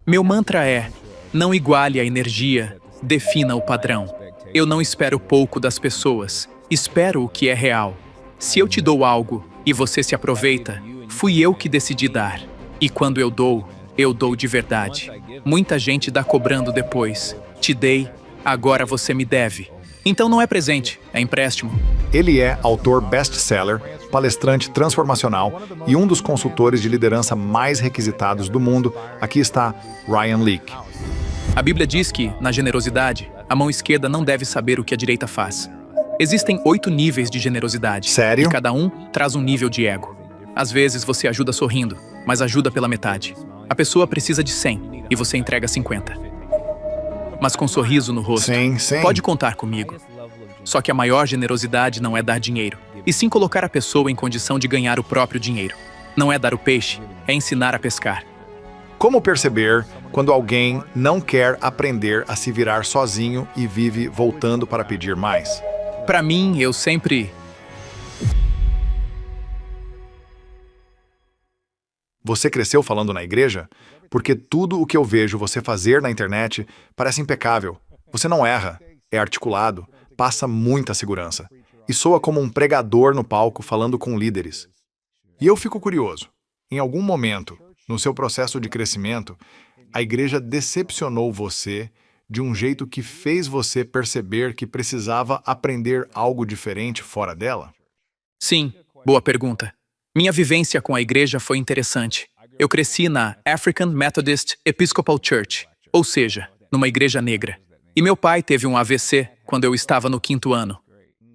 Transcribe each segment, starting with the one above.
Meu mantra é: não iguale a energia, defina o padrão. Eu não espero pouco das pessoas, espero o que é real. Se eu te dou algo e você se aproveita, fui eu que decidi dar. E quando eu dou de verdade. Muita gente dá cobrando depois. Te dei, agora você me deve. Então não é presente, é empréstimo. Ele é autor best-seller, palestrante transformacional e um dos consultores de liderança mais requisitados do mundo. Aqui está Ryan Leake. A Bíblia diz que, na generosidade, a mão esquerda não deve saber o que a direita faz. Existem 8 níveis de generosidade. Sério? E cada um traz um nível de ego. Às vezes você ajuda sorrindo, mas ajuda pela metade. A pessoa precisa de 100 e você entrega 50. Mas com um sorriso no rosto, Sim. pode contar comigo. Só que a maior generosidade não é dar dinheiro, e sim colocar a pessoa em condição de ganhar o próprio dinheiro. Não é dar o peixe, é ensinar a pescar. Como perceber quando alguém não quer aprender a se virar sozinho e vive voltando para pedir mais? Para mim, eu sempre... Você cresceu falando na igreja? Porque tudo o que eu vejo você fazer na internet parece impecável. Você não erra, é articulado, passa muita segurança e soa como um pregador no palco falando com líderes. E eu fico curioso, em algum momento, no seu processo de crescimento, a igreja decepcionou você de um jeito que fez você perceber que precisava aprender algo diferente fora dela? Sim, boa pergunta. Minha vivência com a igreja foi interessante. Eu cresci na African Methodist Episcopal Church, ou seja, numa igreja negra. E meu pai teve um AVC quando eu estava no 5º ano.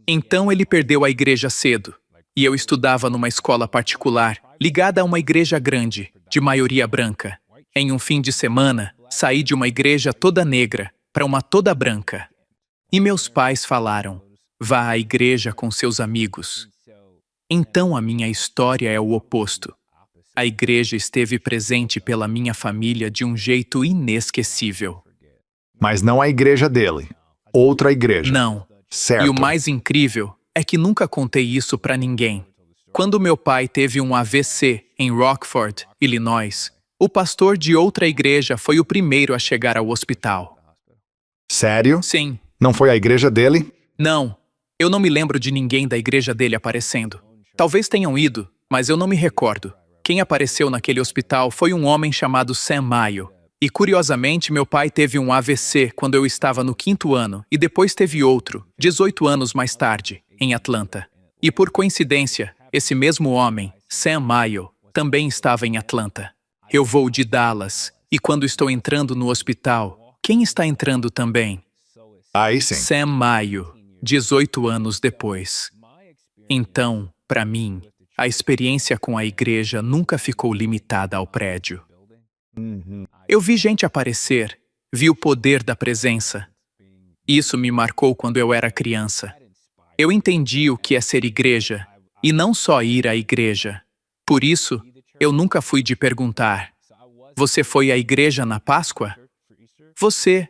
Então ele perdeu a igreja cedo. E eu estudava numa escola particular, ligada a uma igreja grande, de maioria branca. Em um fim de semana, saí de uma igreja toda negra para uma toda branca. E meus pais falaram: vá à igreja com seus amigos. Então a minha história é o oposto. A igreja esteve presente pela minha família de um jeito inesquecível. Mas não a igreja dele, outra igreja. Não. Certo. E o mais incrível é que nunca contei isso pra ninguém. Quando meu pai teve um AVC em Rockford, Illinois, o pastor de outra igreja foi o primeiro a chegar ao hospital. Sério? Sim. Não foi a igreja dele? Não. Eu não me lembro de ninguém da igreja dele aparecendo. Talvez tenham ido, mas eu não me recordo. Quem apareceu naquele hospital foi um homem chamado Sam Mayo. E curiosamente, meu pai teve um AVC quando eu estava no 5º ano e depois teve outro, 18 anos mais tarde, em Atlanta. E por coincidência, esse mesmo homem, Sam Mayo, também estava em Atlanta. Eu vou de Dallas e quando estou entrando no hospital, quem está entrando também? Aí sim. Sam Mayo, 18 anos depois. Então, para mim, a experiência com a igreja nunca ficou limitada ao prédio. Eu vi gente aparecer, vi o poder da presença. Isso me marcou quando eu era criança. Eu entendi o que é ser igreja, e não só ir à igreja. Por isso, eu nunca fui de perguntar: você foi à igreja na Páscoa? Você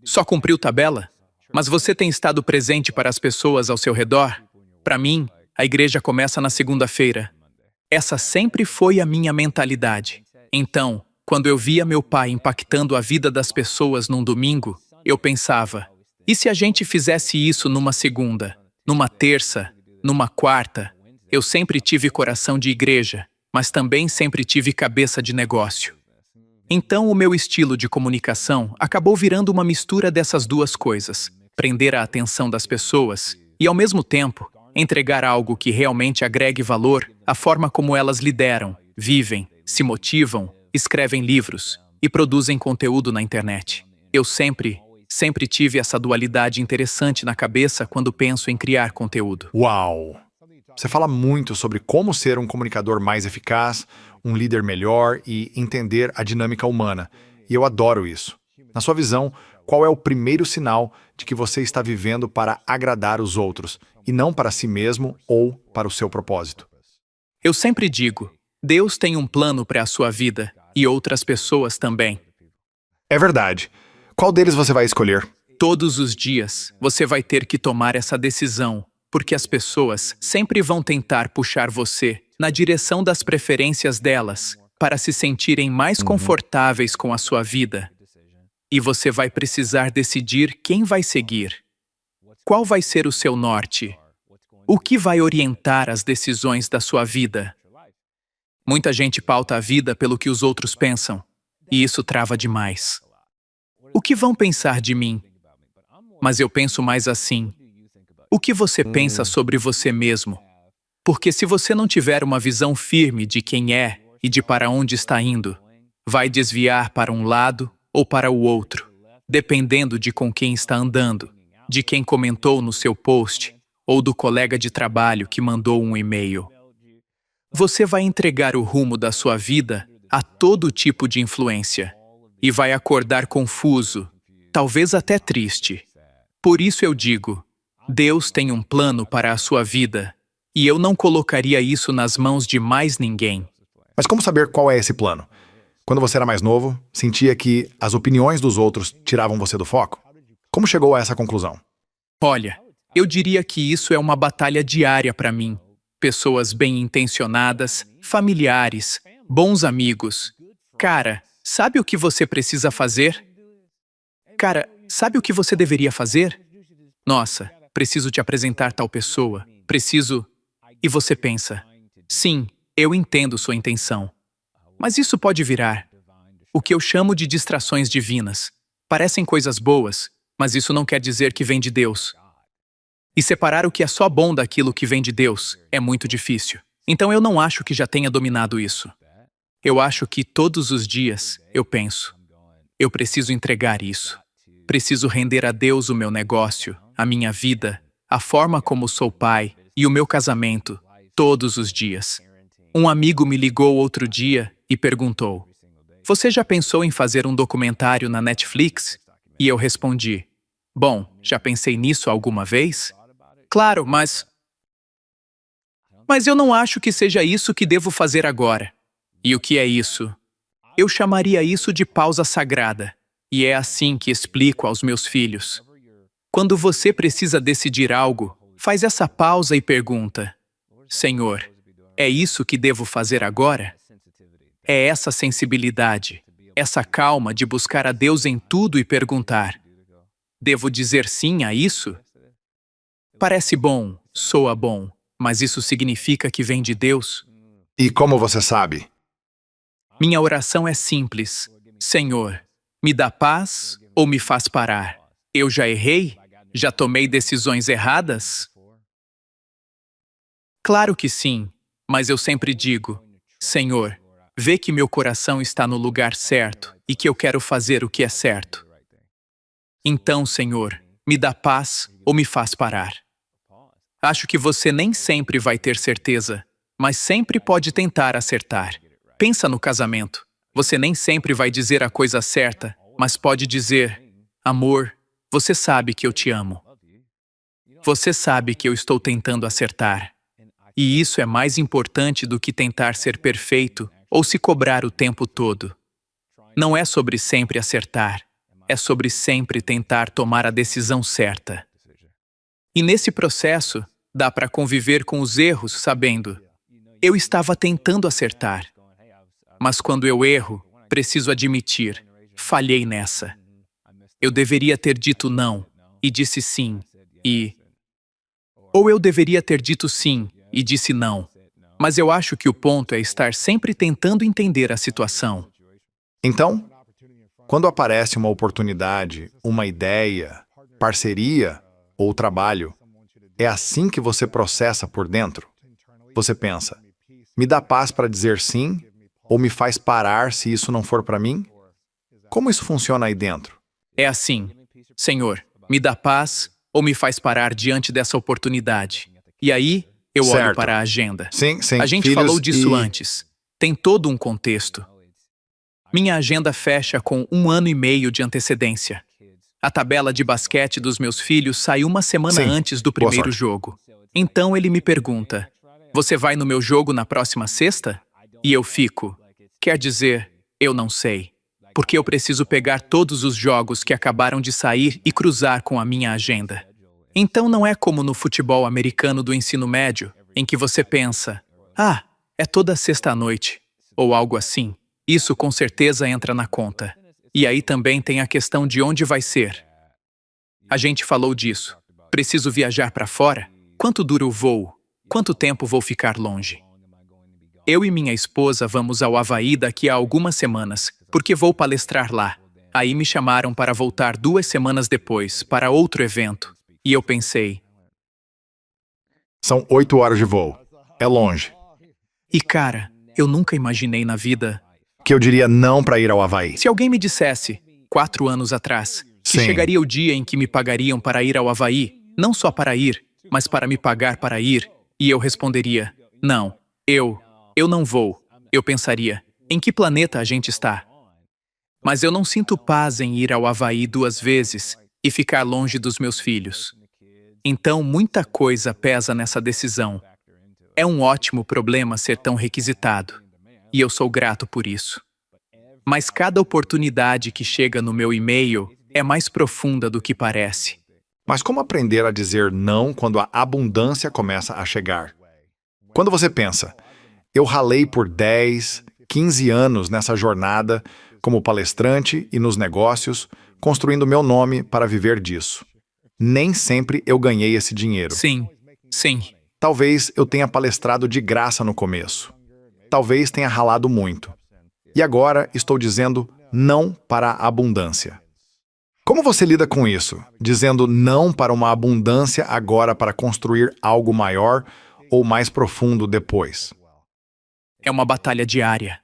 só cumpriu tabela? Mas você tem estado presente para as pessoas ao seu redor? Para mim, a igreja começa na segunda-feira. Essa sempre foi a minha mentalidade. Então, quando eu via meu pai impactando a vida das pessoas num domingo, eu pensava: e se a gente fizesse isso numa segunda, numa terça, numa quarta? Eu sempre tive coração de igreja, mas também sempre tive cabeça de negócio. Então o meu estilo de comunicação acabou virando uma mistura dessas duas coisas: prender a atenção das pessoas e, ao mesmo tempo, entregar algo que realmente agregue valor à forma como elas lideram, vivem, se motivam, escrevem livros e produzem conteúdo na internet. Eu sempre tive essa dualidade interessante na cabeça quando penso em criar conteúdo. Uau! Você fala muito sobre como ser um comunicador mais eficaz, um líder melhor e entender a dinâmica humana. E eu adoro isso. Na sua visão, qual é o primeiro sinal de que você está vivendo para agradar os outros e não para si mesmo ou para o seu propósito? Eu sempre digo: Deus tem um plano para a sua vida e outras pessoas também. É verdade. Qual deles você vai escolher? Todos os dias, você vai ter que tomar essa decisão, porque as pessoas sempre vão tentar puxar você na direção das preferências delas, para se sentirem mais confortáveis com a sua vida. E você vai precisar decidir quem vai seguir. Qual vai ser o seu norte? O que vai orientar as decisões da sua vida? Muita gente pauta a vida pelo que os outros pensam, e isso trava demais. O que vão pensar de mim? Mas eu penso mais assim. O que você pensa sobre você mesmo? Porque se você não tiver uma visão firme de quem é e de para onde está indo, vai desviar para um lado ou para o outro, dependendo de com quem está andando, de quem comentou no seu post ou do colega de trabalho que mandou um e-mail. Você vai entregar o rumo da sua vida a todo tipo de influência e vai acordar confuso, talvez até triste. Por isso eu digo, Deus tem um plano para a sua vida e eu não colocaria isso nas mãos de mais ninguém. Mas como saber qual é esse plano? Quando você era mais novo, sentia que as opiniões dos outros tiravam você do foco? Como chegou a essa conclusão? Olha, eu diria que isso é uma batalha diária para mim. Pessoas bem-intencionadas, familiares, bons amigos. Cara, sabe o que você precisa fazer? Cara, sabe o que você deveria fazer? Nossa, preciso te apresentar tal pessoa. Preciso... E você pensa, sim, eu entendo sua intenção. Mas isso pode virar o que eu chamo de distrações divinas. Parecem coisas boas, mas isso não quer dizer que vem de Deus. E separar o que é só bom daquilo que vem de Deus é muito difícil. Então eu não acho que já tenha dominado isso. Eu acho que todos os dias eu penso, eu preciso entregar isso. Preciso render a Deus o meu negócio, a minha vida, a forma como sou pai e o meu casamento, todos os dias. Um amigo me ligou outro dia e perguntou, você já pensou em fazer um documentário na Netflix? E eu respondi, bom, já pensei nisso alguma vez? Claro, mas eu não acho que seja isso que devo fazer agora. E o que é isso? Eu chamaria isso de pausa sagrada. E é assim que explico aos meus filhos. Quando você precisa decidir algo, faz essa pausa e pergunta, Senhor, é isso que devo fazer agora? É essa sensibilidade, essa calma de buscar a Deus em tudo e perguntar, devo dizer sim a isso? Parece bom, soa bom, mas isso significa que vem de Deus? E como você sabe? Minha oração é simples. Senhor, me dá paz ou me faz parar? Eu já errei? Já tomei decisões erradas? Claro que sim, mas eu sempre digo, Senhor, vê que meu coração está no lugar certo e que eu quero fazer o que é certo. Então, Senhor, me dá paz ou me faz parar? Acho que você nem sempre vai ter certeza, mas sempre pode tentar acertar. Pensa no casamento. Você nem sempre vai dizer a coisa certa, mas pode dizer, amor, você sabe que eu te amo. Você sabe que eu estou tentando acertar. E isso é mais importante do que tentar ser perfeito ou se cobrar o tempo todo. Não é sobre sempre acertar, é sobre sempre tentar tomar a decisão certa. E nesse processo, dá para conviver com os erros sabendo, eu estava tentando acertar. Mas quando eu erro, preciso admitir, falhei nessa. Eu deveria ter dito não e disse sim, ou eu deveria ter dito sim e disse não. Mas eu acho que o ponto é estar sempre tentando entender a situação. Então, quando aparece uma oportunidade, uma ideia, parceria ou trabalho, é assim que você processa por dentro? Você pensa, me dá paz para dizer sim ou me faz parar se isso não for para mim? Como isso funciona aí dentro? É assim, Senhor, me dá paz ou me faz parar diante dessa oportunidade? E aí, eu olho Certo. para a agenda. Sim, sim. A gente Filhos falou disso e- antes. Tem todo um contexto. Minha agenda fecha com 1 ano e meio de antecedência. A tabela de basquete dos meus filhos sai uma semana Sim. antes do Boa primeiro sorte. jogo. Então ele me pergunta, você vai no meu jogo na próxima sexta? E eu fico, quer dizer, eu não sei. Porque eu preciso pegar todos os jogos que acabaram de sair e cruzar com a minha agenda. Então não é como no futebol americano do ensino médio, em que você pensa, é toda sexta-noite. ou algo assim. Isso com certeza entra na conta. E aí também tem a questão de onde vai ser. A gente falou disso. Preciso viajar para fora? Quanto dura o voo? Quanto tempo vou ficar longe? Eu e minha esposa vamos ao Havaí daqui a algumas semanas, porque vou palestrar lá. Aí me chamaram para voltar 2 semanas depois, para outro evento. E eu pensei, São 8 horas de voo. É longe. e cara, eu nunca imaginei na vida. Que eu diria não para ir ao Havaí. Se alguém me dissesse, 4 anos atrás, que Sim. chegaria o dia em que me pagariam para ir ao Havaí, não só para ir, mas para me pagar para ir, e eu responderia, não, eu não vou. Eu pensaria, em que planeta a gente está? Mas eu não sinto paz em ir ao Havaí 2 vezes e ficar longe dos meus filhos. Então, muita coisa pesa nessa decisão. É um ótimo problema ser tão requisitado, e eu sou grato por isso. Mas cada oportunidade que chega no meu e-mail é mais profunda do que parece. Mas como aprender a dizer não quando a abundância começa a chegar? Quando você pensa, eu ralei por 10, 15 anos nessa jornada como palestrante e nos negócios, construindo meu nome para viver disso. Nem sempre eu ganhei esse dinheiro. Sim. Talvez eu tenha palestrado de graça no começo. Talvez tenha ralado muito. E agora estou dizendo não para a abundância. Como você lida com isso? Dizendo não para uma abundância agora para construir algo maior ou mais profundo depois? É uma batalha diária.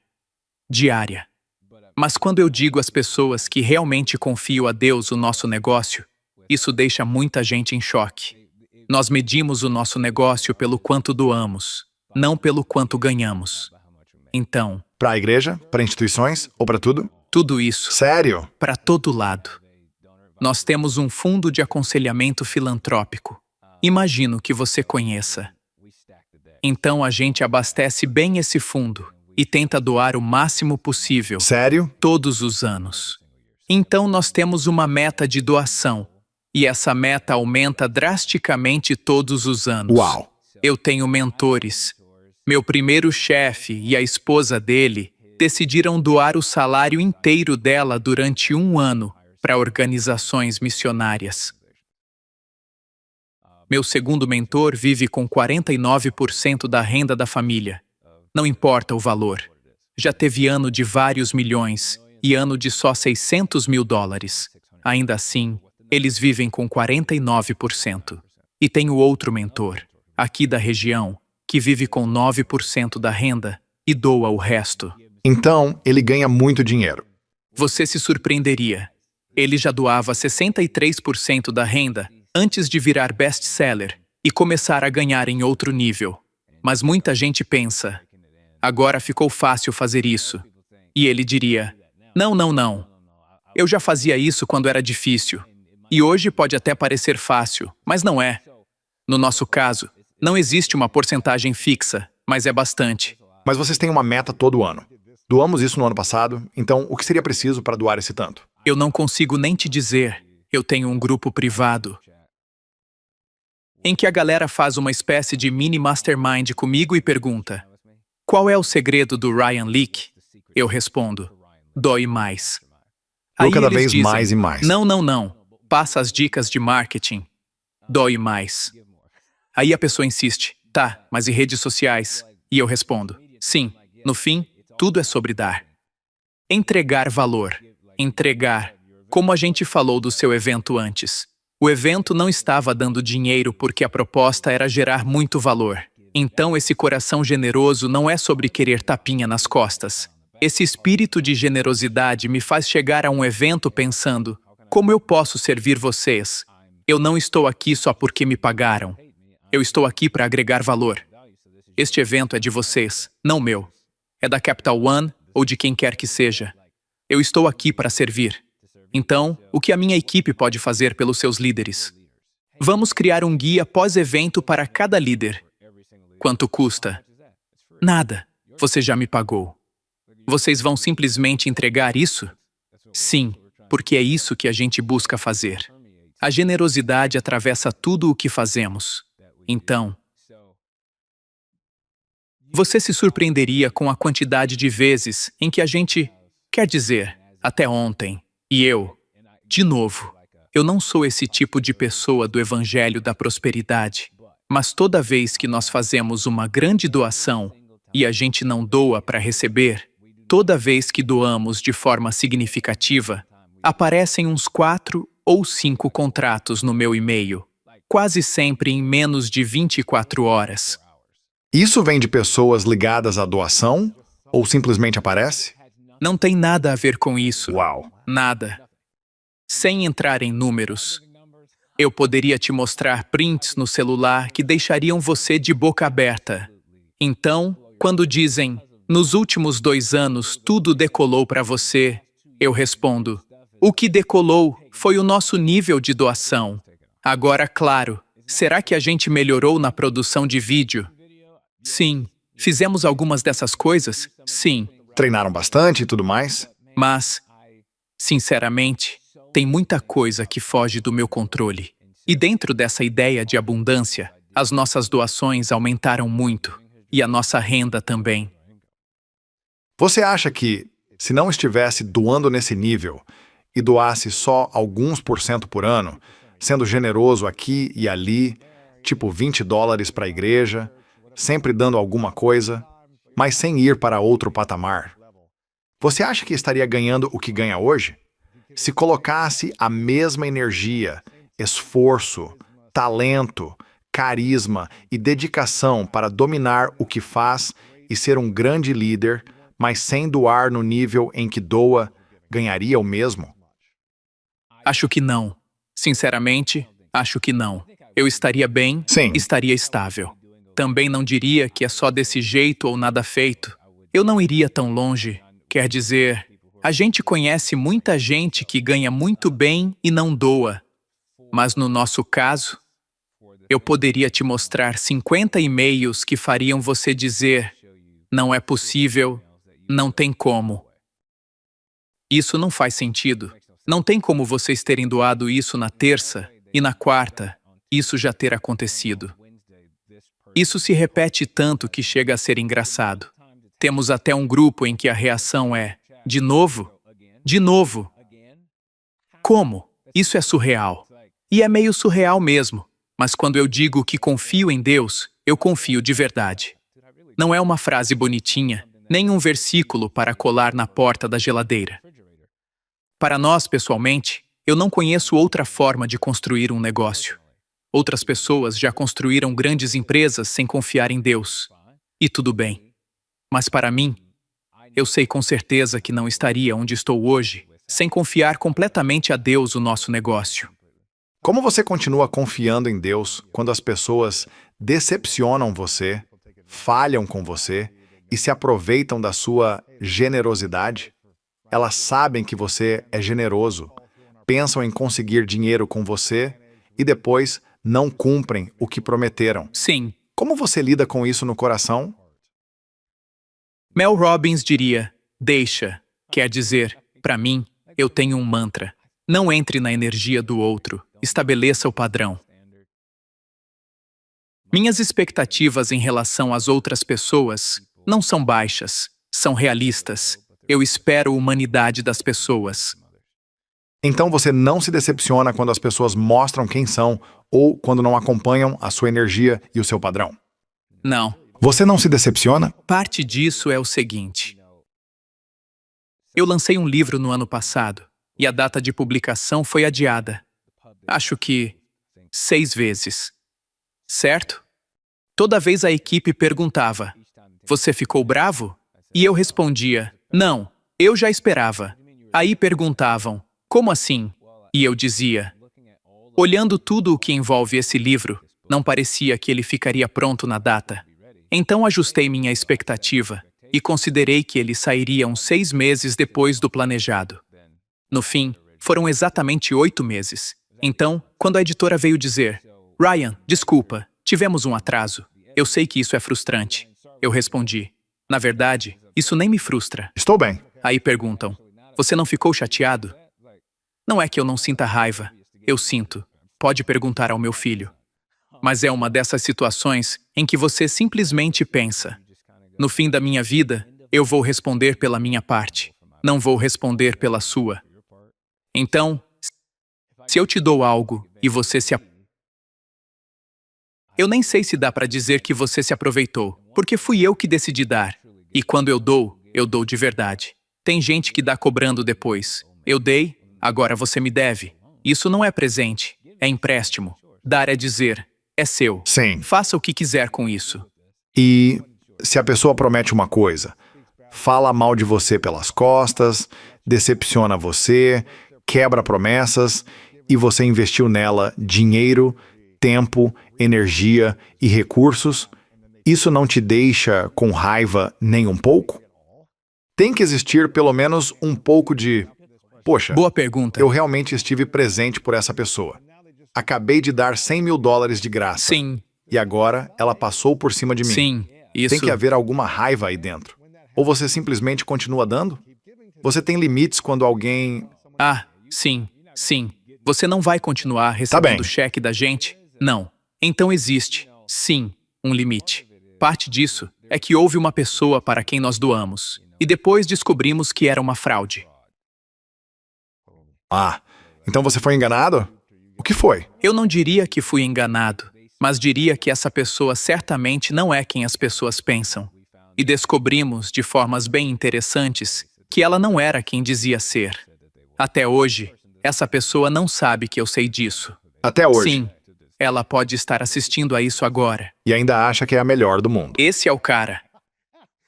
Mas quando eu digo às pessoas que realmente confio a Deus o nosso negócio, isso deixa muita gente em choque. Nós medimos o nosso negócio pelo quanto doamos, não pelo quanto ganhamos. Então, Para a igreja? Para instituições? Ou para tudo? tudo isso, Sério? para todo lado. Nós temos um fundo de aconselhamento filantrópico. Imagino que você conheça. Então a gente abastece bem esse fundo e tenta doar o máximo possível, Sério? todos os anos. Então nós temos uma meta de doação, e essa meta aumenta drasticamente todos os anos. Uau! Eu tenho mentores. Meu primeiro chefe e a esposa dele decidiram doar o salário inteiro dela durante 1 ano para organizações missionárias. Meu segundo mentor vive com 49% da renda da família. Não importa o valor. Já teve ano de vários milhões e ano de só $600 mil. Ainda assim, eles vivem com 49%. E tenho outro mentor, aqui da região, que vive com 9% da renda e doa o resto. Então, ele ganha muito dinheiro. Você se surpreenderia. Ele já doava 63% da renda antes de virar best-seller e começar a ganhar em outro nível. Mas muita gente pensa, agora ficou fácil fazer isso. E ele diria, não. Eu já fazia isso quando era difícil. E hoje pode até parecer fácil, mas não é. No nosso caso, não existe uma porcentagem fixa, mas é bastante. Mas vocês têm uma meta todo ano. Doamos isso no ano passado, então o que seria preciso para doar esse tanto? Eu não consigo nem te dizer. Eu tenho um grupo privado em que a galera faz uma espécie de mini mastermind comigo e pergunta: qual é o segredo do Ryan Leak? Eu respondo: doe mais. Doe cada eles vez dizem, mais e mais. Não. Passa as dicas de marketing. Doe mais. Aí a pessoa insiste: tá, mas e redes sociais? E eu respondo: sim, no fim, tudo é sobre dar. Entregar valor. Entregar. Como a gente falou do seu evento antes. O evento não estava dando dinheiro porque a proposta era gerar muito valor. Então esse coração generoso não é sobre querer tapinha nas costas. Esse espírito de generosidade me faz chegar a um evento pensando: como eu posso servir vocês? Eu não estou aqui só porque me pagaram. Eu estou aqui para agregar valor. Este evento é de vocês, não meu. É da Capital One ou de quem quer que seja. Eu estou aqui para servir. Então, o que a minha equipe pode fazer pelos seus líderes? Vamos criar um guia pós-evento para cada líder. Quanto custa? Nada. Você já me pagou. Vocês vão simplesmente entregar isso? Sim, porque é isso que a gente busca fazer. A generosidade atravessa tudo o que fazemos. Então, Você se surpreenderia com a quantidade de vezes em que a gente, quer dizer, até ontem, e eu, de novo, eu não sou esse tipo de pessoa do evangelho da prosperidade, mas toda vez que nós fazemos uma grande doação e a gente não doa para receber, toda vez que doamos de forma significativa, aparecem uns 4 ou 5 contratos no meu e-mail, quase sempre em menos de 24 horas. Isso vem de pessoas ligadas à doação ou simplesmente aparece? Não tem nada a ver com isso. Uau! Nada. Sem entrar em números, eu poderia te mostrar prints no celular que deixariam você de boca aberta. Então, quando dizem, nos últimos 2 anos tudo decolou para você, eu respondo, o que decolou foi o nosso nível de doação. Agora, claro, será que a gente melhorou na produção de vídeo? Sim. Fizemos algumas dessas coisas? Sim. Treinaram bastante e tudo mais? Mas, sinceramente, tem muita coisa que foge do meu controle. E dentro dessa ideia de abundância, as nossas doações aumentaram muito. E a nossa renda também. Você acha que, se não estivesse doando nesse nível e doasse só alguns % por ano, sendo generoso aqui e ali, tipo $20 para a igreja, sempre dando alguma coisa, mas sem ir para outro patamar, você acha que estaria ganhando o que ganha hoje? Se colocasse a mesma energia, esforço, talento, carisma e dedicação para dominar o que faz e ser um grande líder, mas sem doar no nível em que doa, ganharia o mesmo? Acho que não. Sinceramente, acho que não. Eu estaria bem, Sim. estaria estável. Também não diria que é só desse jeito ou nada feito. Eu não iria tão longe. Quer dizer, a gente conhece muita gente que ganha muito bem e não doa. Mas no nosso caso, eu poderia te mostrar 50 e-mails que fariam você dizer, não é possível, não tem como. Isso não faz sentido. Não tem como vocês terem doado isso na terça e na quarta, isso já ter acontecido. Isso se repete tanto que chega a ser engraçado. Temos até um grupo em que a reação é, de novo? De novo? Como? Isso é surreal. E é meio surreal mesmo, mas quando eu digo que confio em Deus, eu confio de verdade. Não é uma frase bonitinha, nem um versículo para colar na porta da geladeira. Para nós, pessoalmente, eu não conheço outra forma de construir um negócio. Outras pessoas já construíram grandes empresas sem confiar em Deus. E tudo bem. Mas para mim, eu sei com certeza que não estaria onde estou hoje sem confiar completamente a Deus o nosso negócio. Como você continua confiando em Deus quando as pessoas decepcionam você, falham com você e se aproveitam da sua generosidade? Elas sabem que você é generoso, pensam em conseguir dinheiro com você e depois não cumprem o que prometeram. Sim. Como você lida com isso no coração? Mel Robbins diria, deixa, quer dizer, para mim, eu tenho um mantra. Não entre na energia do outro, estabeleça o padrão. Minhas expectativas em relação às outras pessoas não são baixas, são realistas. Eu espero a humanidade das pessoas. Então você não se decepciona quando as pessoas mostram quem são ou quando não acompanham a sua energia e o seu padrão? Não. Você não se decepciona? Parte disso é o seguinte. Eu lancei um livro no ano passado e a data de publicação foi adiada. Acho que 6 vezes. Certo? Toda vez a equipe perguntava, você ficou bravo? E eu respondia, não, eu já esperava. Aí perguntavam, como assim? E eu dizia, olhando tudo o que envolve esse livro, não parecia que ele ficaria pronto na data. Então ajustei minha expectativa e considerei que ele sairia uns 6 meses depois do planejado. No fim, foram exatamente 8 meses. Então, quando a editora veio dizer, Ryan, desculpa, tivemos um atraso. Eu sei que isso é frustrante. Eu respondi, na verdade, isso nem me frustra. Estou bem. Aí perguntam, você não ficou chateado? Não é que eu não sinta raiva. Eu sinto. Pode perguntar ao meu filho. Mas é uma dessas situações em que você simplesmente pensa, No fim da minha vida, eu vou responder pela minha parte. Não vou responder pela sua. Então, se eu te dou algo e você se... Eu nem sei se dá para dizer que você se aproveitou, porque fui eu que decidi dar. E quando eu dou de verdade. Tem gente que dá cobrando depois. Eu dei, agora você me deve. Isso não é presente, é empréstimo. Dar é dizer, é seu. Sim. Faça o que quiser com isso. E se a pessoa promete uma coisa, fala mal de você pelas costas, decepciona você, quebra promessas e você investiu nela dinheiro, tempo, energia e recursos, isso não te deixa com raiva nem um pouco? Tem que existir pelo menos um pouco de... Poxa, Boa pergunta. eu realmente estive presente por essa pessoa. Acabei de dar $100 mil de graça. Sim, E agora ela passou por cima de mim. sim, isso. Tem que haver alguma raiva aí dentro. Ou você simplesmente continua dando? Você tem limites quando alguém... Ah, sim, sim. Você não vai continuar recebendo bem. cheque da gente? Não. Então existe, sim, um limite. Parte disso é que houve uma pessoa para quem nós doamos. E depois descobrimos que era uma fraude. Ah, então você foi enganado? O que foi? Eu não diria que fui enganado, mas diria que essa pessoa certamente não é quem as pessoas pensam. E descobrimos, de formas bem interessantes, que ela não era quem dizia ser. Até hoje, essa pessoa não sabe que eu sei disso. Até hoje. Sim, ela pode estar assistindo a isso agora. E ainda acha que é a melhor do mundo. Esse é o cara.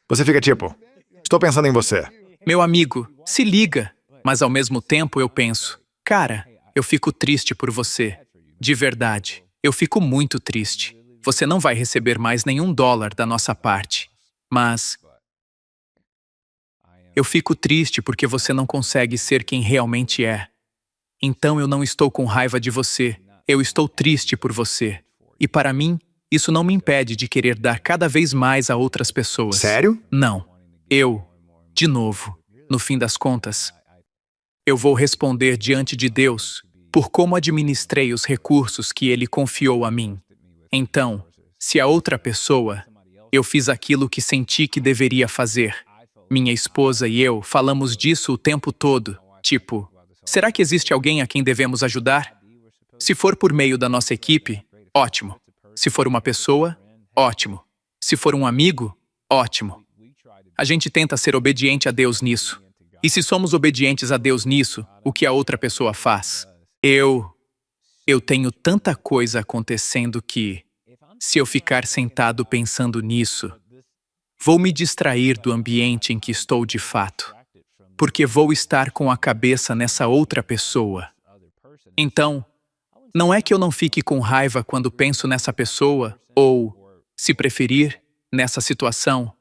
Você fica tipo, estou pensando em você. Meu amigo, se liga. Mas ao mesmo tempo eu penso, cara, eu fico triste por você. De verdade, eu fico muito triste. Você não vai receber mais nenhum dólar da nossa parte. Mas eu fico triste porque você não consegue ser quem realmente é. Então eu não estou com raiva de você. Eu estou triste por você. E para mim, isso não me impede de querer dar cada vez mais a outras pessoas. Sério? Não. De novo, no fim das contas, eu vou responder diante de Deus por como administrei os recursos que Ele confiou a mim. Então, se a outra pessoa, eu fiz aquilo que senti que deveria fazer. Minha esposa e eu falamos disso o tempo todo, tipo, será que existe alguém a quem devemos ajudar? Se for por meio da nossa equipe, ótimo. Se for uma pessoa, ótimo. Se for um amigo, ótimo. A gente tenta ser obediente a Deus nisso. E se somos obedientes a Deus nisso, o que a outra pessoa faz? Eu tenho tanta coisa acontecendo que, se eu ficar sentado pensando nisso, vou me distrair do ambiente em que estou de fato, porque vou estar com a cabeça nessa outra pessoa. Então, não é que eu não fique com raiva quando penso nessa pessoa, ou, se preferir, nessa situação,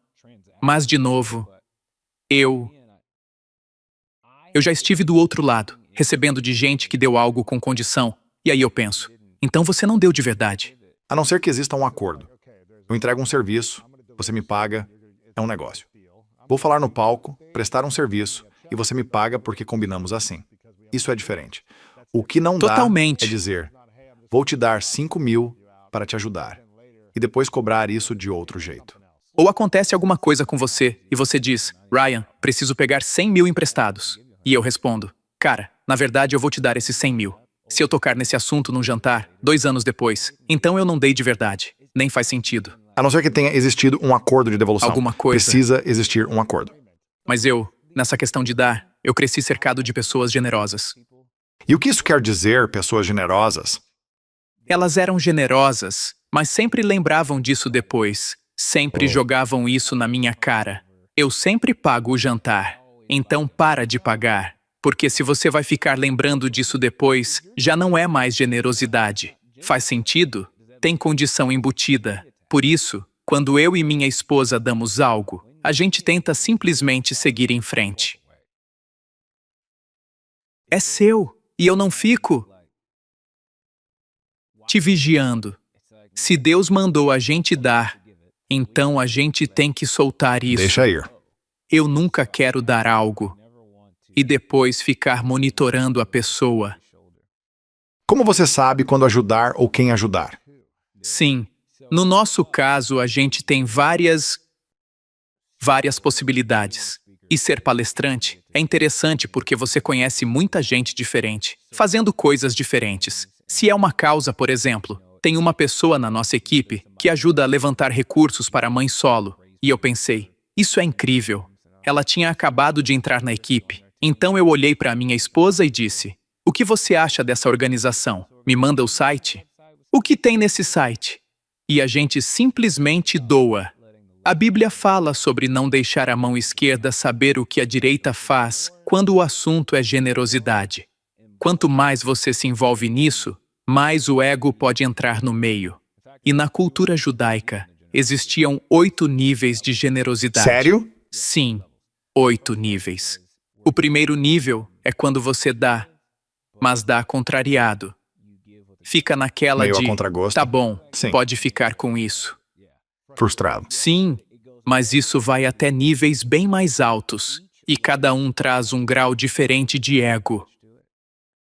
mas, de novo, eu já estive do outro lado, recebendo de gente que deu algo com condição, e aí eu penso, então você não deu de verdade. A não ser que exista um acordo. Eu entrego um serviço, você me paga, é um negócio. Vou falar no palco, prestar um serviço, e você me paga porque combinamos assim. Isso é diferente. O que não Totalmente. dá é dizer, vou te dar 5 mil para te ajudar, e depois cobrar isso de outro jeito. Ou acontece alguma coisa com você, e você diz, Ryan, preciso pegar 100 mil emprestados. E eu respondo, cara, na verdade eu vou te dar esses 100 mil. Se eu tocar nesse assunto num jantar, 2 anos depois, então eu não dei de verdade. Nem faz sentido. A não ser que tenha existido um acordo de devolução. Alguma coisa. Precisa existir um acordo. Mas nessa questão de dar, eu cresci cercado de pessoas generosas. E o que isso quer dizer, pessoas generosas? Elas eram generosas, mas sempre lembravam disso depois. Sempre jogavam isso na minha cara. Eu sempre pago o jantar. Então para de pagar. Porque se você vai ficar lembrando disso depois, já não é mais generosidade. Faz sentido? Tem condição embutida. Por isso, quando eu e minha esposa damos algo, a gente tenta simplesmente seguir em frente. É seu, e eu não fico te vigiando. Se Deus mandou a gente dar, então a gente tem que soltar isso. Deixa ir. Eu nunca quero dar algo e depois ficar monitorando a pessoa. Como você sabe quando ajudar ou quem ajudar? Sim, no nosso caso a gente tem várias várias possibilidades. E ser palestrante é interessante porque você conhece muita gente diferente, fazendo coisas diferentes. Se é uma causa, por exemplo, tem uma pessoa na nossa equipe que ajuda a levantar recursos para a mãe solo. E eu pensei, isso é incrível. Ela tinha acabado de entrar na equipe. Então eu olhei para minha esposa e disse, o que você acha dessa organização? Me manda o site? O que tem nesse site? E a gente simplesmente doa. A Bíblia fala sobre não deixar a mão esquerda saber o que a direita faz quando o assunto é generosidade. Quanto mais você se envolve nisso, mais o ego pode entrar no meio. E na cultura judaica, existiam 8 níveis de generosidade. Sério? Sim, 8 níveis. O primeiro nível é quando você dá, mas dá contrariado. Fica naquela Meio a de, contragosto. tá bom, Sim. pode ficar com isso. Frustrado. Sim, mas isso vai até níveis bem mais altos, e cada um traz um grau diferente de ego.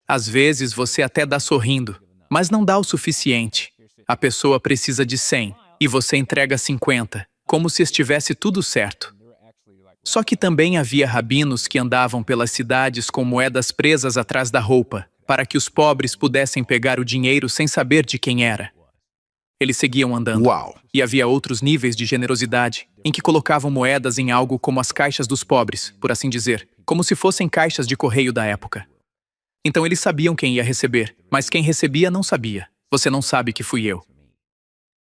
Às vezes você até dá sorrindo, mas não dá o suficiente. A pessoa precisa de 100, e você entrega 50, como se estivesse tudo certo. Só que também havia rabinos que andavam pelas cidades com moedas presas atrás da roupa, para que os pobres pudessem pegar o dinheiro sem saber de quem era. Eles seguiam andando. Uau! E havia outros níveis de generosidade, em que colocavam moedas em algo como as caixas dos pobres, por assim dizer, como se fossem caixas de correio da época. Então eles sabiam quem ia receber, mas quem recebia não sabia. Você não sabe que fui eu.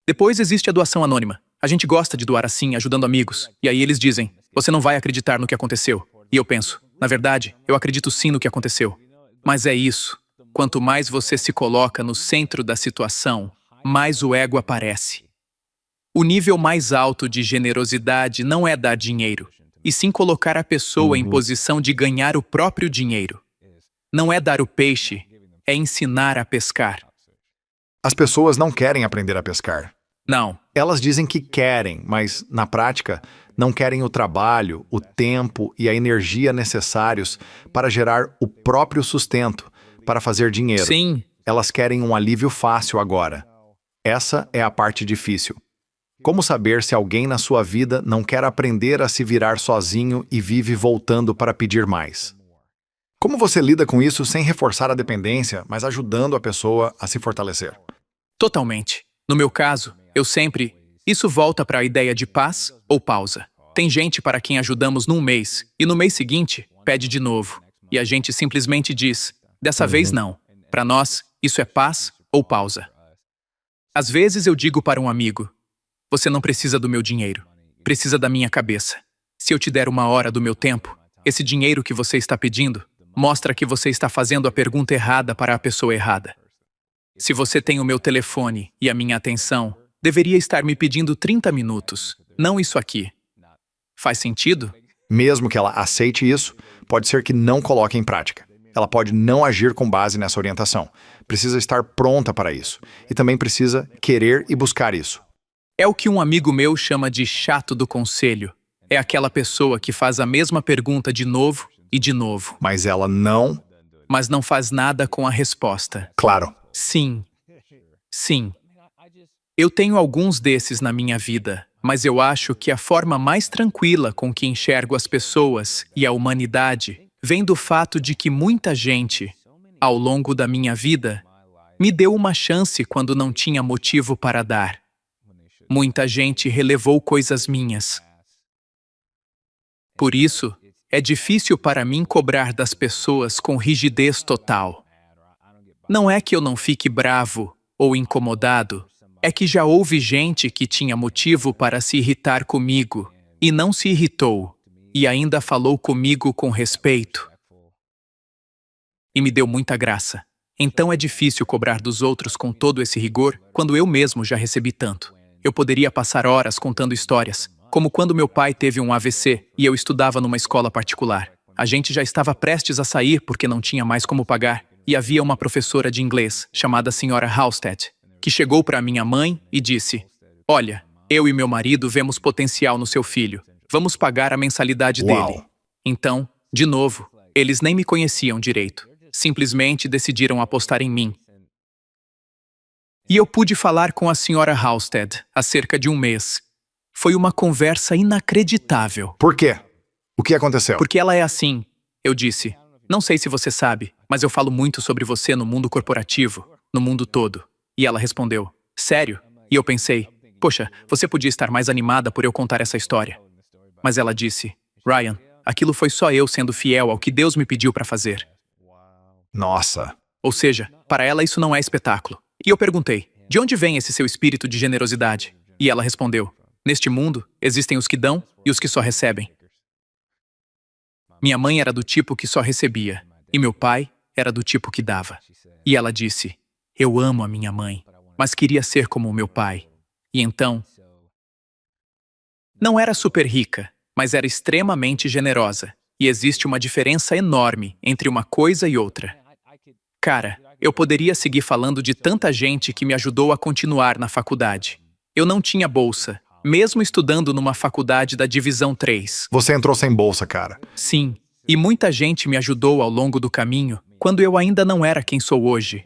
Depois existe a doação anônima. A gente gosta de doar assim, ajudando amigos. E aí eles dizem, você não vai acreditar no que aconteceu. E eu penso, na verdade, eu acredito sim no que aconteceu. Mas é isso. Quanto mais você se coloca no centro da situação, mais o ego aparece. O nível mais alto de generosidade não é dar dinheiro, e sim colocar a pessoa em posição de ganhar o próprio dinheiro. Não é dar o peixe, é ensinar a pescar. As pessoas não querem aprender a pescar. Não, Elas dizem que querem, mas, na prática, não querem o trabalho, o tempo e a energia necessários para gerar o próprio sustento, para fazer dinheiro. sim, Elas querem um alívio fácil agora. Essa é a parte difícil. Como saber se alguém na sua vida não quer aprender a se virar sozinho e vive voltando para pedir mais? Como você lida com isso sem reforçar a dependência, mas ajudando a pessoa a se fortalecer? totalmente. No meu caso, eu sempre... Isso volta para a ideia de paz ou pausa. Tem gente para quem ajudamos num mês, e no mês seguinte, pede de novo. E a gente simplesmente diz, dessa vez não. Para nós, isso é paz ou pausa. Às vezes eu digo para um amigo, você não precisa do meu dinheiro, precisa da minha cabeça. Se eu te der 1 hora do meu tempo, esse dinheiro que você está pedindo, mostra que você está fazendo a pergunta errada para a pessoa errada. Se você tem o meu telefone e a minha atenção, deveria estar me pedindo 30 minutos, não isso aqui. Faz sentido? Mesmo que ela aceite isso, pode ser que não coloque em prática. Ela pode não agir com base nessa orientação. Precisa estar pronta para isso. E também precisa querer e buscar isso. É o que um amigo meu chama de chato do conselho. É aquela pessoa que faz a mesma pergunta de novo e de novo, Mas ela não... mas não faz nada com a resposta. Claro. Sim. Sim. Eu tenho alguns desses na minha vida, mas eu acho que a forma mais tranquila com que enxergo as pessoas e a humanidade vem do fato de que muita gente, ao longo da minha vida, me deu uma chance quando não tinha motivo para dar. Muita gente relevou coisas minhas. Por isso, é difícil para mim cobrar das pessoas com rigidez total. Não é que eu não fique bravo ou incomodado, é que já houve gente que tinha motivo para se irritar comigo e não se irritou, e ainda falou comigo com respeito. E me deu muita graça. Então é difícil cobrar dos outros com todo esse rigor quando eu mesmo já recebi tanto. Eu poderia passar horas contando histórias, como quando meu pai teve um AVC e eu estudava numa escola particular. A gente já estava prestes a sair porque não tinha mais como pagar, e havia uma professora de inglês, chamada Sra. Halstead, que chegou para minha mãe e disse, olha, eu e meu marido vemos potencial no seu filho. Vamos pagar a mensalidade Uau. dele. Então, de novo, eles nem me conheciam direito. Simplesmente decidiram apostar em mim. E eu pude falar com a Sra. Halstead há cerca de 1 mês. Foi uma conversa inacreditável. Por quê? O que aconteceu? Porque ela é assim, eu disse. Não sei se você sabe, mas eu falo muito sobre você no mundo corporativo, no mundo todo. E ela respondeu, sério? E eu pensei, poxa, você podia estar mais animada por eu contar essa história. Mas ela disse, Ryan, aquilo foi só eu sendo fiel ao que Deus me pediu para fazer. Nossa. Ou seja, para ela isso não é espetáculo. E eu perguntei, de onde vem esse seu espírito de generosidade? E ela respondeu, neste mundo, existem os que dão e os que só recebem. Minha mãe era do tipo que só recebia, e meu pai era do tipo que dava. E ela disse, eu amo a minha mãe, mas queria ser como o meu pai. E então, não era super rica, mas era extremamente generosa. E existe uma diferença enorme entre uma coisa e outra. Cara, eu poderia seguir falando de tanta gente que me ajudou a continuar na faculdade. Eu não tinha bolsa, mesmo estudando numa faculdade da Divisão 3. Você entrou sem bolsa, cara. Sim, e muita gente me ajudou ao longo do caminho, quando eu ainda não era quem sou hoje.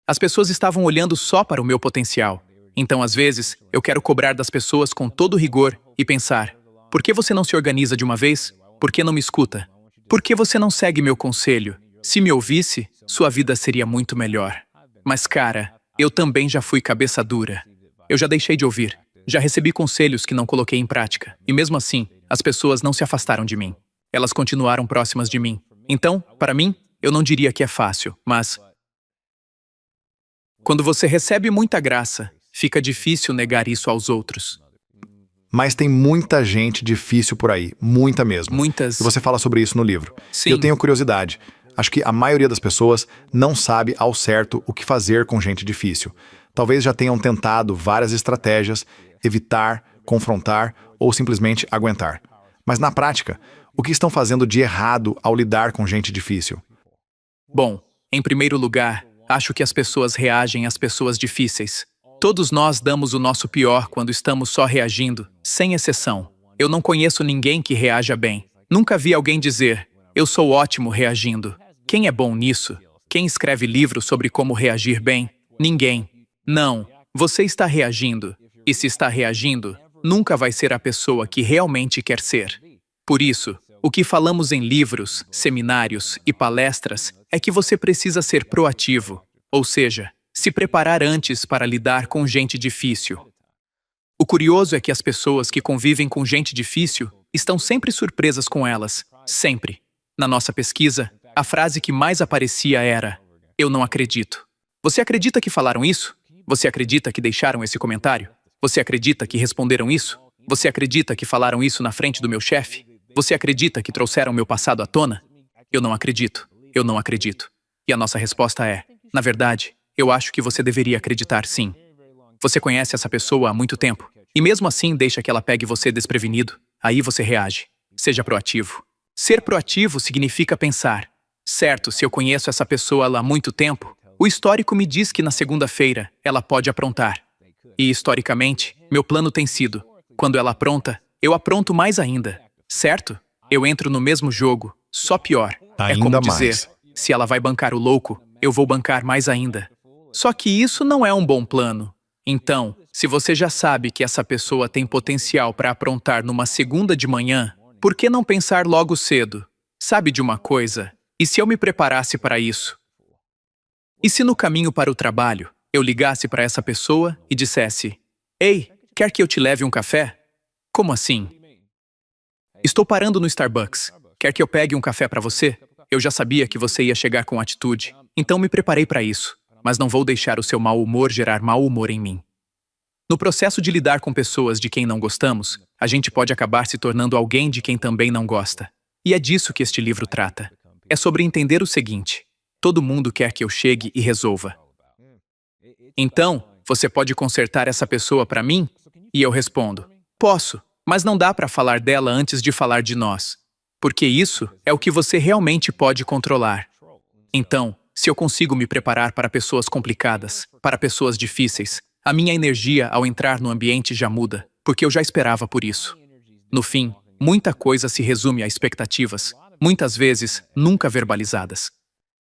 As pessoas estavam olhando só para o meu potencial. Então, às vezes, eu quero cobrar das pessoas com todo rigor e pensar, por que você não se organiza de uma vez? Por que não me escuta? Por que você não segue meu conselho? Se me ouvisse, sua vida seria muito melhor. Mas, cara, eu também já fui cabeça dura. Eu já deixei de ouvir. Já recebi conselhos que não coloquei em prática. E mesmo assim, as pessoas não se afastaram de mim. Elas continuaram próximas de mim. Então, para mim, eu não diria que é fácil, mas quando você recebe muita graça, fica difícil negar isso aos outros. Mas tem muita gente difícil por aí, muita mesmo. Muitas. E você fala sobre isso no livro. Sim. Eu tenho curiosidade. Acho que a maioria das pessoas não sabe ao certo o que fazer com gente difícil. Talvez já tenham tentado várias estratégias, evitar, confrontar ou simplesmente aguentar. Mas na prática, o que estão fazendo de errado ao lidar com gente difícil? Bom, em primeiro lugar, acho que as pessoas reagem às pessoas difíceis. Todos nós damos o nosso pior quando estamos só reagindo, sem exceção. Eu não conheço ninguém que reaja bem. Nunca vi alguém dizer, eu sou ótimo reagindo. Quem é bom nisso? Quem escreve livros sobre como reagir bem? Ninguém. Não, você está reagindo. E se está reagindo, nunca vai ser a pessoa que realmente quer ser. Por isso, o que falamos em livros, seminários e palestras é que você precisa ser proativo, ou seja, se preparar antes para lidar com gente difícil. O curioso é que as pessoas que convivem com gente difícil estão sempre surpresas com elas, sempre. Na nossa pesquisa, a frase que mais aparecia era, eu não acredito. Você acredita que falaram isso? Você acredita que deixaram esse comentário? Você acredita que responderam isso? Você acredita que falaram isso na frente do meu chefe? Você acredita que trouxeram meu passado à tona? Eu não acredito. Eu não acredito. E a nossa resposta é, na verdade, eu acho que você deveria acreditar sim. Você conhece essa pessoa há muito tempo, e mesmo assim deixa que ela pegue você desprevenido. Aí você reage. Seja proativo. Ser proativo significa pensar, certo, se eu conheço essa pessoa há muito tempo, o histórico me diz que na segunda-feira ela pode aprontar. E, historicamente, meu plano tem sido, quando ela apronta, eu apronto mais ainda, certo? Eu entro no mesmo jogo, só pior. É como dizer, se ela vai bancar o louco, eu vou bancar mais ainda. Só que isso não é um bom plano. Então, se você já sabe que essa pessoa tem potencial para aprontar numa segunda de manhã, por que não pensar logo cedo? Sabe de uma coisa? E se eu me preparasse para isso? E se no caminho para o trabalho, eu ligasse para essa pessoa e dissesse, ei, quer que eu te leve um café? Como assim? Estou parando no Starbucks. Quer que eu pegue um café para você? Eu já sabia que você ia chegar com atitude, então me preparei para isso. Mas não vou deixar o seu mau humor gerar mau humor em mim. No processo de lidar com pessoas de quem não gostamos, a gente pode acabar se tornando alguém de quem também não gosta. E é disso que este livro trata. É sobre entender o seguinte: todo mundo quer que eu chegue e resolva. Então, você pode consertar essa pessoa para mim? E eu respondo, posso, mas não dá para falar dela antes de falar de nós. Porque isso é o que você realmente pode controlar. Então, se eu consigo me preparar para pessoas complicadas, para pessoas difíceis, a minha energia ao entrar no ambiente já muda, porque eu já esperava por isso. No fim, muita coisa se resume a expectativas, muitas vezes nunca verbalizadas.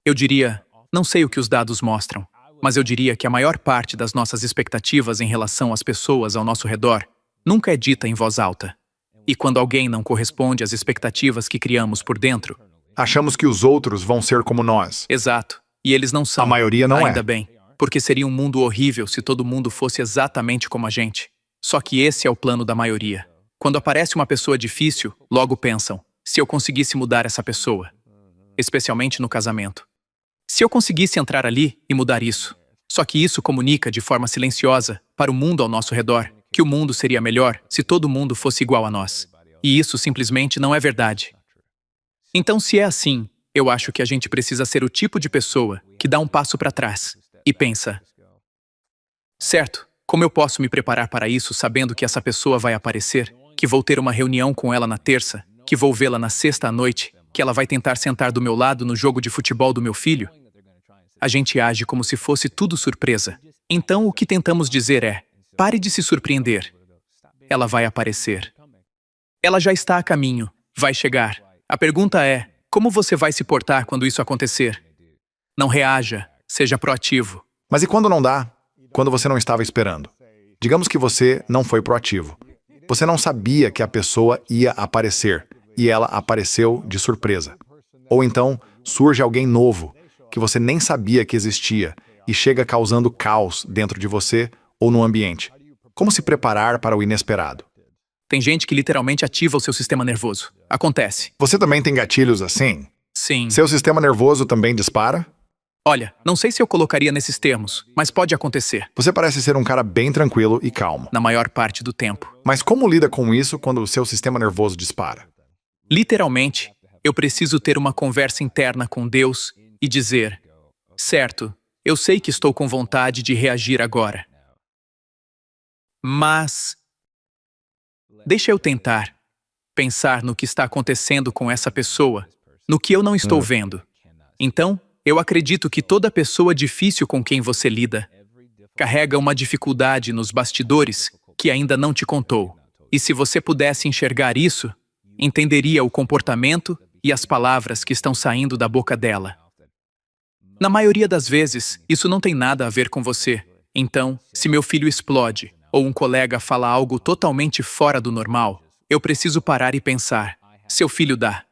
Eu diria, não sei o que os dados mostram, mas eu diria que a maior parte das nossas expectativas em relação às pessoas ao nosso redor nunca é dita em voz alta. E quando alguém não corresponde às expectativas que criamos por dentro, Achamos que os outros vão ser como nós. exato, e eles não são. A maioria não é. Ainda bem, porque seria um mundo horrível se todo mundo fosse exatamente como a gente. Só que esse é o plano da maioria. Quando aparece uma pessoa difícil, logo pensam, se eu conseguisse mudar essa pessoa, especialmente no casamento. Se eu conseguisse entrar ali e mudar isso. Só que isso comunica de forma silenciosa para o mundo ao nosso redor que o mundo seria melhor se todo mundo fosse igual a nós. E isso simplesmente não é verdade. Então, se é assim, eu acho que a gente precisa ser o tipo de pessoa que dá um passo para trás e pensa: certo, como eu posso me preparar para isso sabendo que essa pessoa vai aparecer, que vou ter uma reunião com ela na terça, que vou vê-la na sexta à noite, que ela vai tentar sentar do meu lado no jogo de futebol do meu filho? A gente age como se fosse tudo surpresa. Então, o que tentamos dizer é: pare de se surpreender. Ela vai aparecer. Ela já está a caminho. Vai chegar. A pergunta é: como você vai se portar quando isso acontecer? Não reaja. Seja proativo. Mas e quando não dá? Quando você não estava esperando? Digamos que você não foi proativo. Você não sabia que a pessoa ia aparecer, e ela apareceu de surpresa. Ou então, surge alguém novo, que você nem sabia que existia, e chega causando caos dentro de você ou no ambiente. Como se preparar para o inesperado? Tem gente que literalmente ativa o seu sistema nervoso. Acontece. Você também tem gatilhos assim? Sim. Seu sistema nervoso também dispara? Olha, não sei se eu colocaria nesses termos, mas pode acontecer. Você parece ser um cara bem tranquilo e calmo. Na maior parte do tempo. Mas como lida com isso quando o seu sistema nervoso dispara? Literalmente, eu preciso ter uma conversa interna com Deus e dizer: certo, eu sei que estou com vontade de reagir agora. Mas deixa eu tentar pensar no que está acontecendo com essa pessoa, no que eu não estou vendo. Então, eu acredito que toda pessoa difícil com quem você lida carrega uma dificuldade nos bastidores que ainda não te contou. E se você pudesse enxergar isso, entenderia o comportamento e as palavras que estão saindo da boca dela. Na maioria das vezes, isso não tem nada a ver com você. Então, se meu filho explode, ou um colega fala algo totalmente fora do normal, eu preciso parar e pensar: seu filho dá.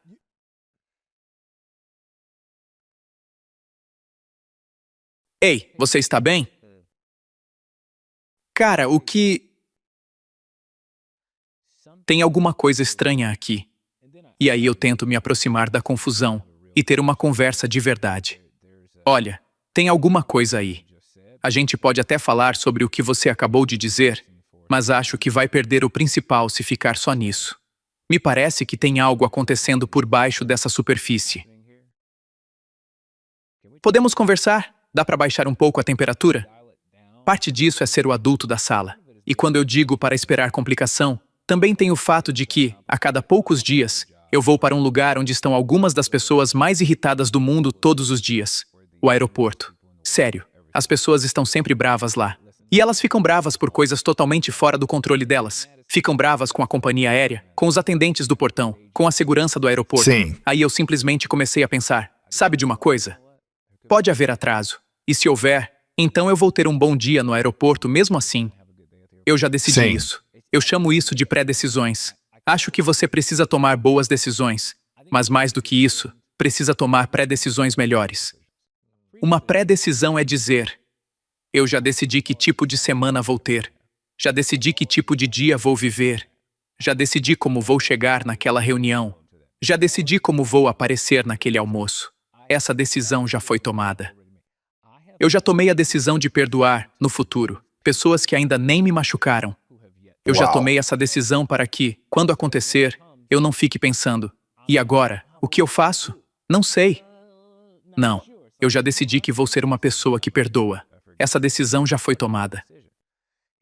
Ei, você está bem? Cara, o que... Tem alguma coisa estranha aqui. E aí eu tento me aproximar da confusão e ter uma conversa de verdade. Olha, tem alguma coisa aí. A gente pode até falar sobre o que você acabou de dizer, mas acho que vai perder o principal se ficar só nisso. Me parece que tem algo acontecendo por baixo dessa superfície. Podemos conversar? Dá para baixar um pouco a temperatura? Parte disso é ser o adulto da sala. E quando eu digo para esperar complicação, também tem o fato de que, a cada poucos dias, eu vou para um lugar onde estão algumas das pessoas mais irritadas do mundo todos os dias. O aeroporto. Sério, as pessoas estão sempre bravas lá. E elas ficam bravas por coisas totalmente fora do controle delas. Ficam bravas com a companhia aérea, com os atendentes do portão, com a segurança do aeroporto. Sim. Aí eu simplesmente comecei a pensar: sabe de uma coisa? Pode haver atraso. E se houver, então eu vou ter um bom dia no aeroporto mesmo assim. Eu já decidi Sim. isso. Eu chamo isso de pré-decisões. Acho que você precisa tomar boas decisões, mas mais do que isso, precisa tomar pré-decisões melhores. Uma pré-decisão é dizer: eu já decidi que tipo de semana vou ter. Já decidi que tipo de dia vou viver. Já decidi como vou chegar naquela reunião. Já decidi como vou aparecer naquele almoço. Essa decisão já foi tomada. Eu já tomei a decisão de perdoar, no futuro, pessoas que ainda nem me machucaram. Eu já Uau. tomei essa decisão para que, quando acontecer, eu não fique pensando: e agora, o que eu faço? Não sei. Não, eu já decidi que vou ser uma pessoa que perdoa. Essa decisão já foi tomada.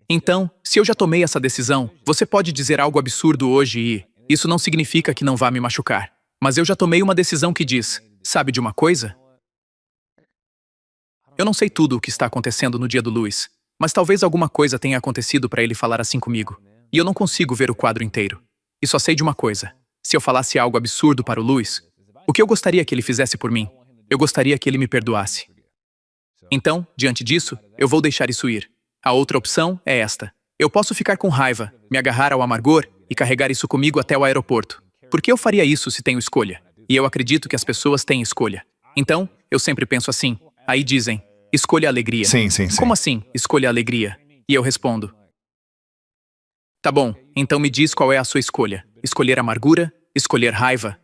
Então, se eu já tomei essa decisão, você pode dizer algo absurdo hoje e isso não significa que não vá me machucar. Mas eu já tomei uma decisão que diz: sabe de uma coisa? Eu não sei tudo o que está acontecendo no dia do Luiz, mas talvez alguma coisa tenha acontecido para ele falar assim comigo. E eu não consigo ver o quadro inteiro. E só sei de uma coisa: se eu falasse algo absurdo para o Luiz, o que eu gostaria que ele fizesse por mim? Eu gostaria que ele me perdoasse. Então, diante disso, eu vou deixar isso ir. A outra opção é esta. Eu posso ficar com raiva, me agarrar ao amargor e carregar isso comigo até o aeroporto. Por que eu faria isso se tenho escolha? E eu acredito que as pessoas têm escolha. Então, eu sempre penso assim. Aí dizem, escolha a alegria. Sim. Como assim, escolha a alegria? E eu respondo. Tá bom, então me diz qual é a sua escolha. Escolher amargura? Escolher raiva?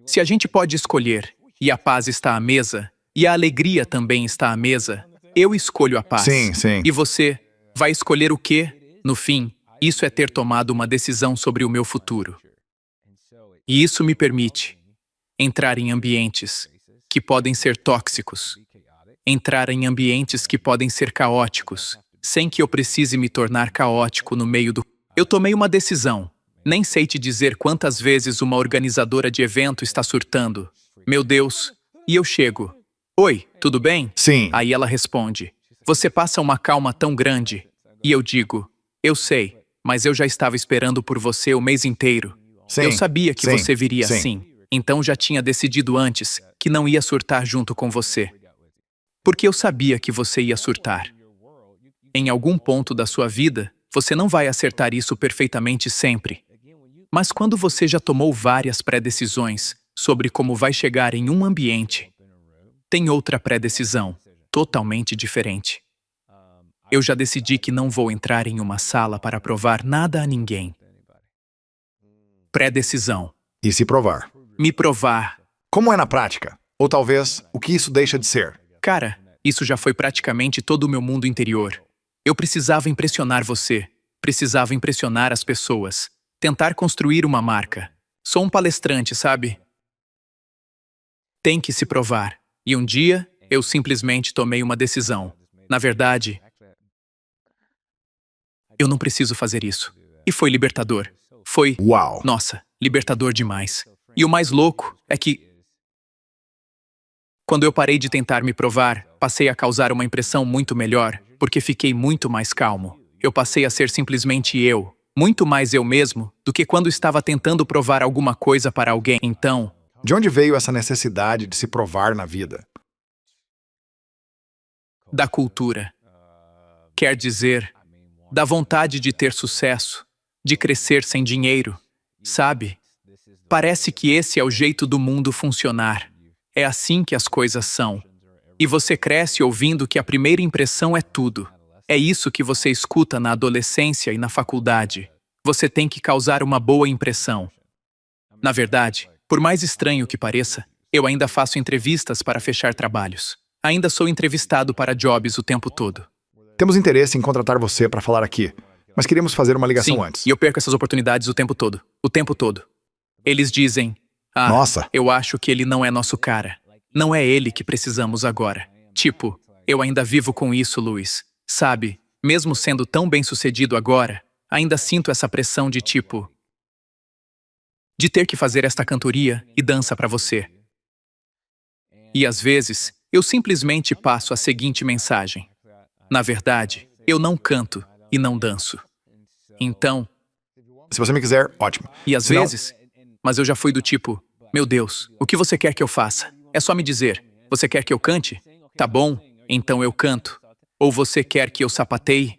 Se a gente pode escolher, e a paz está à mesa, e a alegria também está à mesa, eu escolho a paz. Sim. E você vai escolher o quê? No fim, isso é ter tomado uma decisão sobre o meu futuro. E isso me permite entrar em ambientes que podem ser tóxicos, entrar em ambientes que podem ser caóticos, sem que eu precise me tornar caótico no meio do... Eu tomei uma decisão. Nem sei te dizer quantas vezes uma organizadora de evento está surtando. Meu Deus. E eu chego. Oi, tudo bem? Sim. Aí ela responde. Você passa uma calma tão grande. E eu digo. Eu sei, mas eu já estava esperando por você o mês inteiro. Sim. Eu sabia que você viria Sim. assim. Então já tinha decidido antes que não ia surtar junto com você. Porque eu sabia que você ia surtar. Em algum ponto da sua vida, você não vai acertar isso perfeitamente sempre. Mas quando você já tomou várias pré-decisões sobre como vai chegar em um ambiente, tem outra pré-decisão, totalmente diferente. Eu já decidi que não vou entrar em uma sala para provar nada a ninguém. Pré-decisão. E se provar. Me provar. Como é na prática? Ou talvez, o que isso deixa de ser? Cara, isso já foi praticamente todo o meu mundo interior. Eu precisava impressionar você. Precisava impressionar as pessoas. Tentar construir uma marca. Sou um palestrante, sabe? Tem que se provar. E um dia, eu simplesmente tomei uma decisão. Na verdade, eu não preciso fazer isso. E foi libertador. Foi, Uau! nossa, libertador demais. E o mais louco é que, quando eu parei de tentar me provar, passei a causar uma impressão muito melhor, porque fiquei muito mais calmo. Eu passei a ser simplesmente eu, muito mais eu mesmo, do que quando estava tentando provar alguma coisa para alguém. Então, De onde veio essa necessidade de se provar na vida? da cultura. Quer dizer, da vontade de ter sucesso, de crescer sem dinheiro, sabe? Parece que esse é o jeito do mundo funcionar. É assim que as coisas são. E você cresce ouvindo que a primeira impressão é tudo. É isso que você escuta na adolescência e na faculdade. Você tem que causar uma boa impressão. Na verdade, por mais estranho que pareça, eu ainda faço entrevistas para fechar trabalhos. Ainda sou entrevistado para jobs o tempo todo. Temos interesse em contratar você para falar aqui, mas queríamos fazer uma ligação Sim, antes. e eu perco essas oportunidades o tempo todo. O tempo todo. Eles dizem, Nossa. eu acho que ele não é nosso cara. Não é ele que precisamos agora. Tipo, eu ainda vivo com isso, Luiz. Sabe, mesmo sendo tão bem-sucedido agora, ainda sinto essa pressão de tipo... de ter que fazer esta cantoria e dança para você. E às vezes, eu simplesmente passo a seguinte mensagem. Na verdade, eu não canto e não danço. Então, Se você me quiser, ótimo. e às Senão- vezes, mas eu já fui do tipo, meu Deus, o que você quer que eu faça? É só me dizer, você quer que eu cante? Tá bom, então eu canto. Ou você quer que eu sapateie?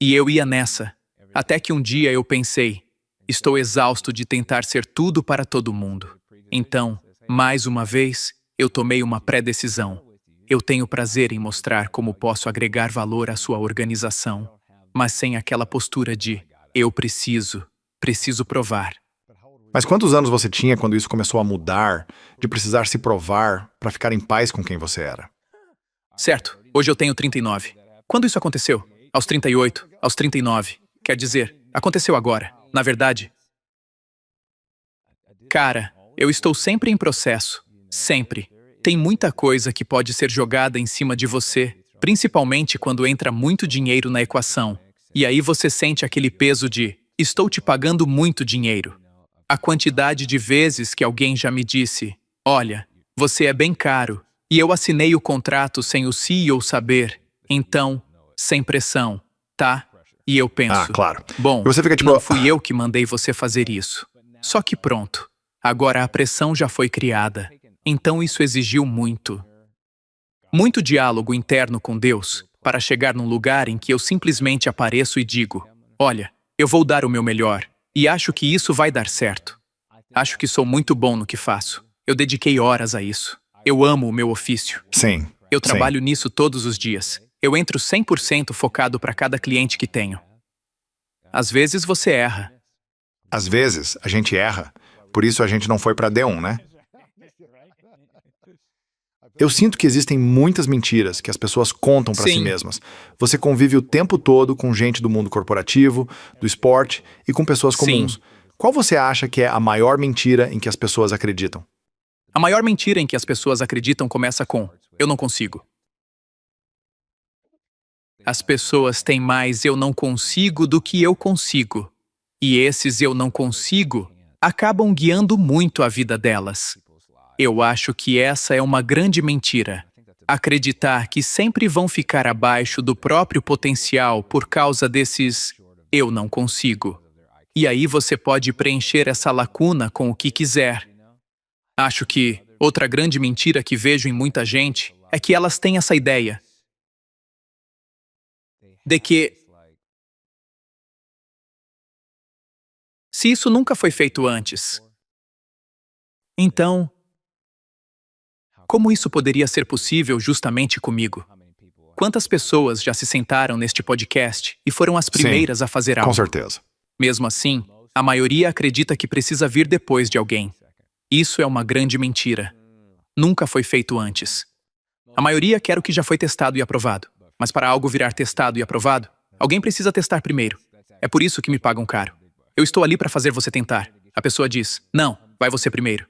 E eu ia nessa. Até que um dia eu pensei, estou exausto de tentar ser tudo para todo mundo. Então, mais uma vez, eu tomei uma pré-decisão. Eu tenho prazer em mostrar como posso agregar valor à sua organização, mas sem aquela postura de, eu preciso provar. Mas quantos anos você tinha quando isso começou a mudar, de precisar se provar para ficar em paz com quem você era? Certo, hoje eu tenho 39. Quando isso aconteceu? Aos 38, aos 39. Quer dizer, aconteceu agora. Na verdade, cara, eu estou sempre em processo. Sempre. Tem muita coisa que pode ser jogada em cima de você, principalmente quando entra muito dinheiro na equação. E aí você sente aquele peso de, estou te pagando muito dinheiro. A quantidade de vezes que alguém já me disse, olha, você é bem caro, e eu assinei o contrato sem o CEO saber, então, sem pressão, tá? E eu penso, Ah, claro. bom, E você fica tipo, não fui eu que mandei você fazer isso. Só que pronto, agora a pressão já foi criada, então isso exigiu muito. Muito diálogo interno com Deus para chegar num lugar em que eu simplesmente apareço e digo: olha, eu vou dar o meu melhor e acho que isso vai dar certo. Acho que sou muito bom no que faço. Eu dediquei horas a isso. Eu amo o meu ofício. Sim. Eu Sim. trabalho nisso todos os dias. Eu entro 100% focado para cada cliente que tenho. Às vezes você erra. Às vezes, a gente erra. Por isso a gente não foi para D1, né? Eu sinto que existem muitas mentiras que as pessoas contam para si Sim. mesmas. Você convive o tempo todo com gente do mundo corporativo, do esporte e com pessoas comuns. Sim. Qual você acha que é a maior mentira em que as pessoas acreditam? A maior mentira em que as pessoas acreditam começa com: eu não consigo. As pessoas têm mais eu não consigo do que eu consigo. E esses eu não consigo acabam guiando muito a vida delas. Eu acho que essa é uma grande mentira. Acreditar que sempre vão ficar abaixo do próprio potencial por causa desses eu não consigo. E aí você pode preencher essa lacuna com o que quiser. Acho que outra grande mentira que vejo em muita gente é que elas têm essa ideia de que se isso nunca foi feito antes, então como isso poderia ser possível justamente comigo? Quantas pessoas já se sentaram neste podcast e foram as primeiras a fazer algo? Com certeza. Mesmo assim, a maioria acredita que precisa vir depois de alguém. Isso é uma grande mentira. Nunca foi feito antes. A maioria quer o que já foi testado e aprovado. Mas para algo virar testado e aprovado, alguém precisa testar primeiro. É por isso que me pagam caro. Eu estou ali para fazer você tentar. A pessoa diz: não, vai você primeiro.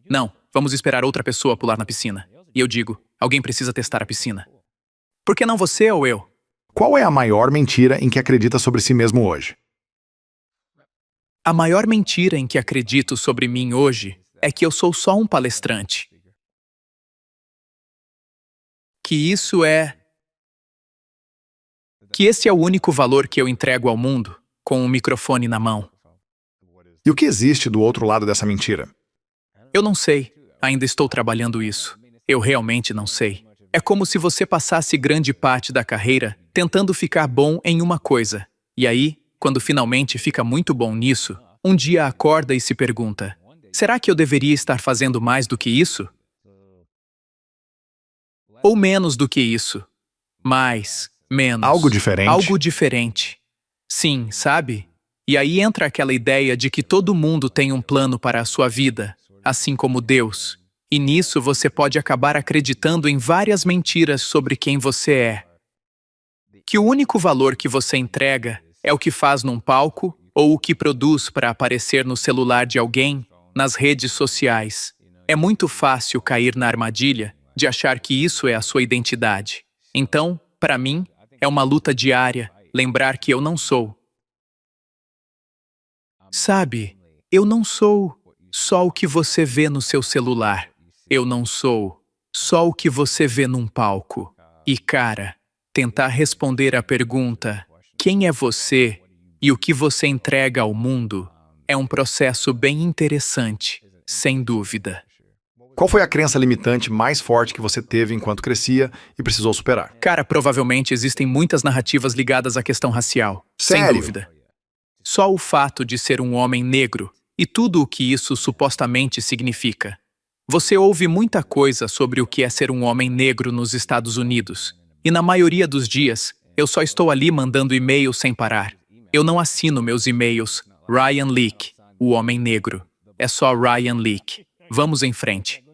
Não, vamos esperar outra pessoa pular na piscina. E eu digo: alguém precisa testar a piscina. Por que não você ou eu? Qual é a maior mentira em que acredita sobre si mesmo hoje? A maior mentira em que acredito sobre mim hoje é que eu sou só um palestrante. Que esse é o único valor que eu entrego ao mundo, com um microfone na mão. E o que existe do outro lado dessa mentira? Eu não sei. Ainda estou trabalhando isso. Eu realmente não sei. É como se você passasse grande parte da carreira tentando ficar bom em uma coisa. E aí, quando finalmente fica muito bom nisso, um dia acorda e se pergunta: será que eu deveria estar fazendo mais do que isso? Ou menos do que isso? Mais, menos. Algo diferente? Algo diferente. Sim, sabe? E aí entra aquela ideia de que todo mundo tem um plano para a sua vida, assim como Deus. E nisso você pode acabar acreditando em várias mentiras sobre quem você é. Que o único valor que você entrega é o que faz num palco ou o que produz para aparecer no celular de alguém, nas redes sociais. É muito fácil cair na armadilha de achar que isso é a sua identidade. Então, para mim, é uma luta diária lembrar que eu não sou. Sabe, eu não sou só o que você vê no seu celular. Eu não sou só o que você vê num palco. E, cara, tentar responder à pergunta: quem é você e o que você entrega ao mundo é um processo bem interessante, sem dúvida. Qual foi a crença limitante mais forte que você teve enquanto crescia e precisou superar? Cara, provavelmente existem muitas narrativas ligadas à questão racial. Sem Sério? dúvida. Só o fato de ser um homem negro e tudo o que isso supostamente significa. Você ouve muita coisa sobre o que é ser um homem negro nos Estados Unidos. E na maioria dos dias, eu só estou ali mandando e-mail sem parar. Eu não assino meus e-mails Ryan Leak, o homem negro. É só Ryan Leak. Vamos em frente.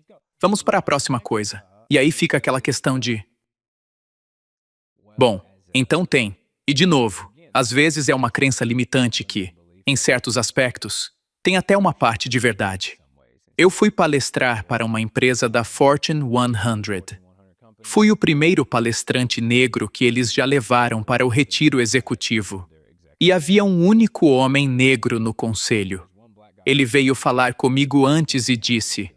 Vamos para a próxima coisa. E aí fica aquela questão de: bom, então tem. E de novo, às vezes é uma crença limitante que, em certos aspectos, tem até uma parte de verdade. Eu fui palestrar para uma empresa da Fortune 100. Fui o primeiro palestrante negro que eles já levaram para o retiro executivo. E havia um único homem negro no conselho. Ele veio falar comigo antes e disse: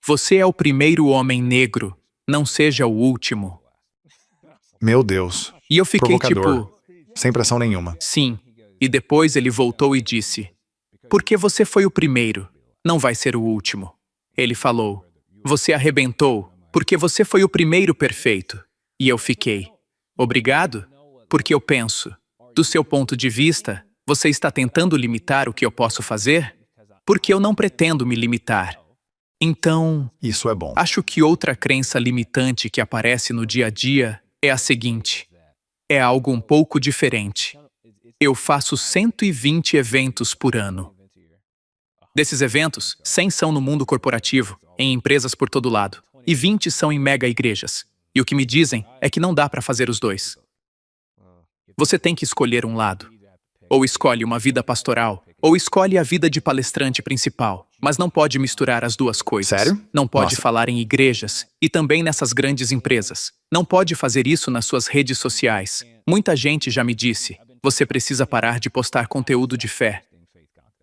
você é o primeiro homem negro, não seja o último. Meu Deus. E eu fiquei Provocador. tipo: Sem pressão nenhuma. sim. E depois ele voltou e disse: porque você foi o primeiro, não vai ser o último. Ele falou: você arrebentou, porque você foi o primeiro perfeito. E eu fiquei. Obrigado? Porque eu penso, do seu ponto de vista, você está tentando limitar o que eu posso fazer? Porque eu não pretendo me limitar. Então, Isso é bom. acho que outra crença limitante que aparece no dia a dia é a seguinte. É algo um pouco diferente. Eu faço 120 eventos por ano. Desses eventos, 100 são no mundo corporativo, em empresas por todo lado, e 20 são em mega igrejas. E o que me dizem é que não dá para fazer os dois. Você tem que escolher um lado. Ou escolhe uma vida pastoral, ou escolhe a vida de palestrante principal. Mas não pode misturar as duas coisas. Sério? Não pode Nossa. falar em igrejas e também nessas grandes empresas. Não pode fazer isso nas suas redes sociais. Muita gente já me disse, você precisa parar de postar conteúdo de fé.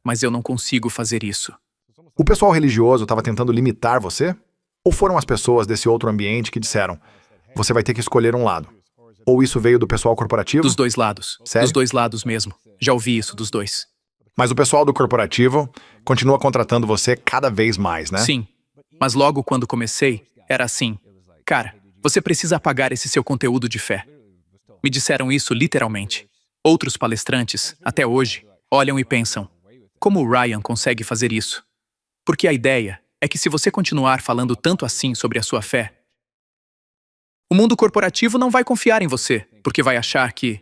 Mas eu não consigo fazer isso. O pessoal religioso estava tentando limitar você? Ou foram as pessoas desse outro ambiente que disseram, você vai ter que escolher um lado? Ou isso veio do pessoal corporativo? Dos dois lados. Sério? Dos dois lados mesmo. Já ouvi isso dos dois. Mas o pessoal do corporativo continua contratando você cada vez mais, né? Sim. Mas logo quando comecei, era assim. Cara, você precisa apagar esse seu conteúdo de fé. Me disseram isso literalmente. Outros palestrantes, até hoje, olham e pensam, como o Ryan consegue fazer isso? Porque a ideia é que se você continuar falando tanto assim sobre a sua fé, o mundo corporativo não vai confiar em você, porque vai achar que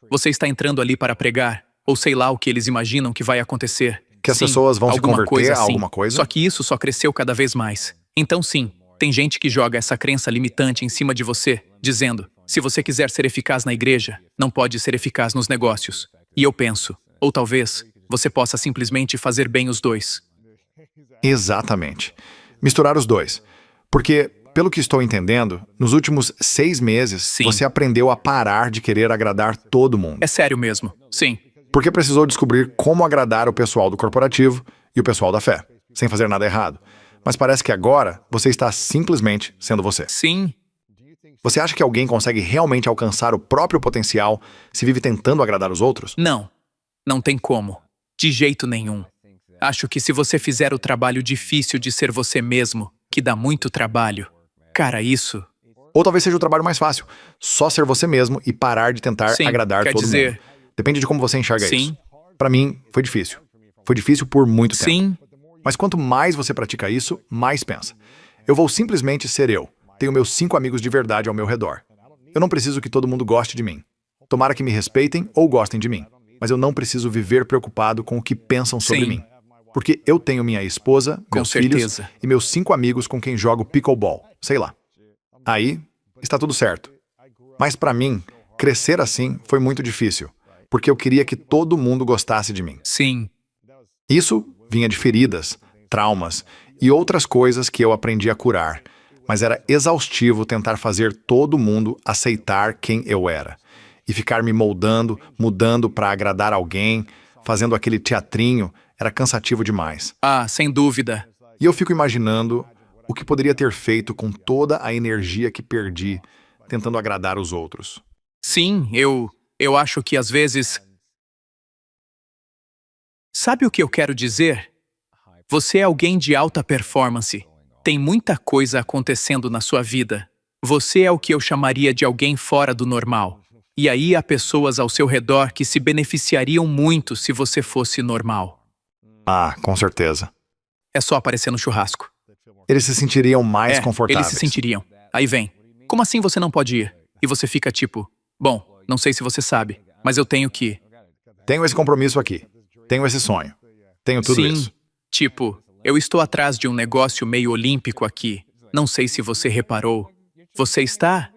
você está entrando ali para pregar, ou sei lá o que eles imaginam que vai acontecer. Que as Sim, pessoas vão se alguma converter coisa a assim. alguma coisa? Só que isso só cresceu cada vez mais. Então sim, tem gente que joga essa crença limitante em cima de você, dizendo, se você quiser ser eficaz na igreja, não pode ser eficaz nos negócios. E eu penso, ou talvez, você possa simplesmente fazer bem os dois. Exatamente. Misturar os dois. Porque, pelo que estou entendendo, nos últimos 6 meses, Sim. você aprendeu a parar de querer agradar todo mundo. É sério mesmo, sim. Porque precisou descobrir como agradar o pessoal do corporativo e o pessoal da fé, sem fazer nada errado. Mas parece que agora você está simplesmente sendo você. Sim, Você acha que alguém consegue realmente alcançar o próprio potencial se vive tentando agradar os outros? não. Não tem como. De jeito nenhum. Acho que se você fizer o trabalho difícil de ser você mesmo, que dá muito trabalho, cara, isso... Ou talvez seja o trabalho mais fácil, só ser você mesmo e parar de tentar Sim, agradar quer todo dizer- mundo. Depende de como você enxerga Sim. isso. Pra mim, foi difícil. Foi difícil por muito tempo. Sim, Mas quanto mais você pratica isso, mais pensa. Eu vou simplesmente ser eu. Tenho meus 5 amigos de verdade ao meu redor. Eu não preciso que todo mundo goste de mim. Tomara que me respeitem ou gostem de mim. Mas eu não preciso viver preocupado com o que pensam sobre Sim. mim. Porque eu tenho minha esposa, Com meus filhos certeza. e meus 5 amigos com quem jogo pickleball. Sei lá. Aí, está tudo certo. Mas pra mim, crescer assim foi muito difícil. Porque eu queria que todo mundo gostasse de mim. sim, Isso vinha de feridas, traumas e outras coisas que eu aprendi a curar, mas era exaustivo tentar fazer todo mundo aceitar quem eu era e ficar me moldando, mudando para agradar alguém, fazendo aquele teatrinho, era cansativo demais. ah, sem dúvida. E eu fico imaginando o que poderia ter feito com toda a energia que perdi tentando agradar os outros. Sim, eu acho que às vezes... Sabe o que eu quero dizer? Você é alguém de alta performance. Tem muita coisa acontecendo na sua vida. Você é o que eu chamaria de alguém fora do normal. E aí há pessoas ao seu redor que se beneficiariam muito se você fosse normal. Ah, com certeza. É só aparecer no churrasco. Eles se sentiriam mais confortáveis. eles se sentiriam. Aí vem. Como assim você não pode ir? E você fica tipo, bom, não sei se você sabe, mas eu tenho que... Tenho esse compromisso aqui. Tenho esse sonho. Tenho tudo Sim, isso. tipo, eu estou atrás de um negócio meio olímpico aqui. Não sei se você reparou. Você está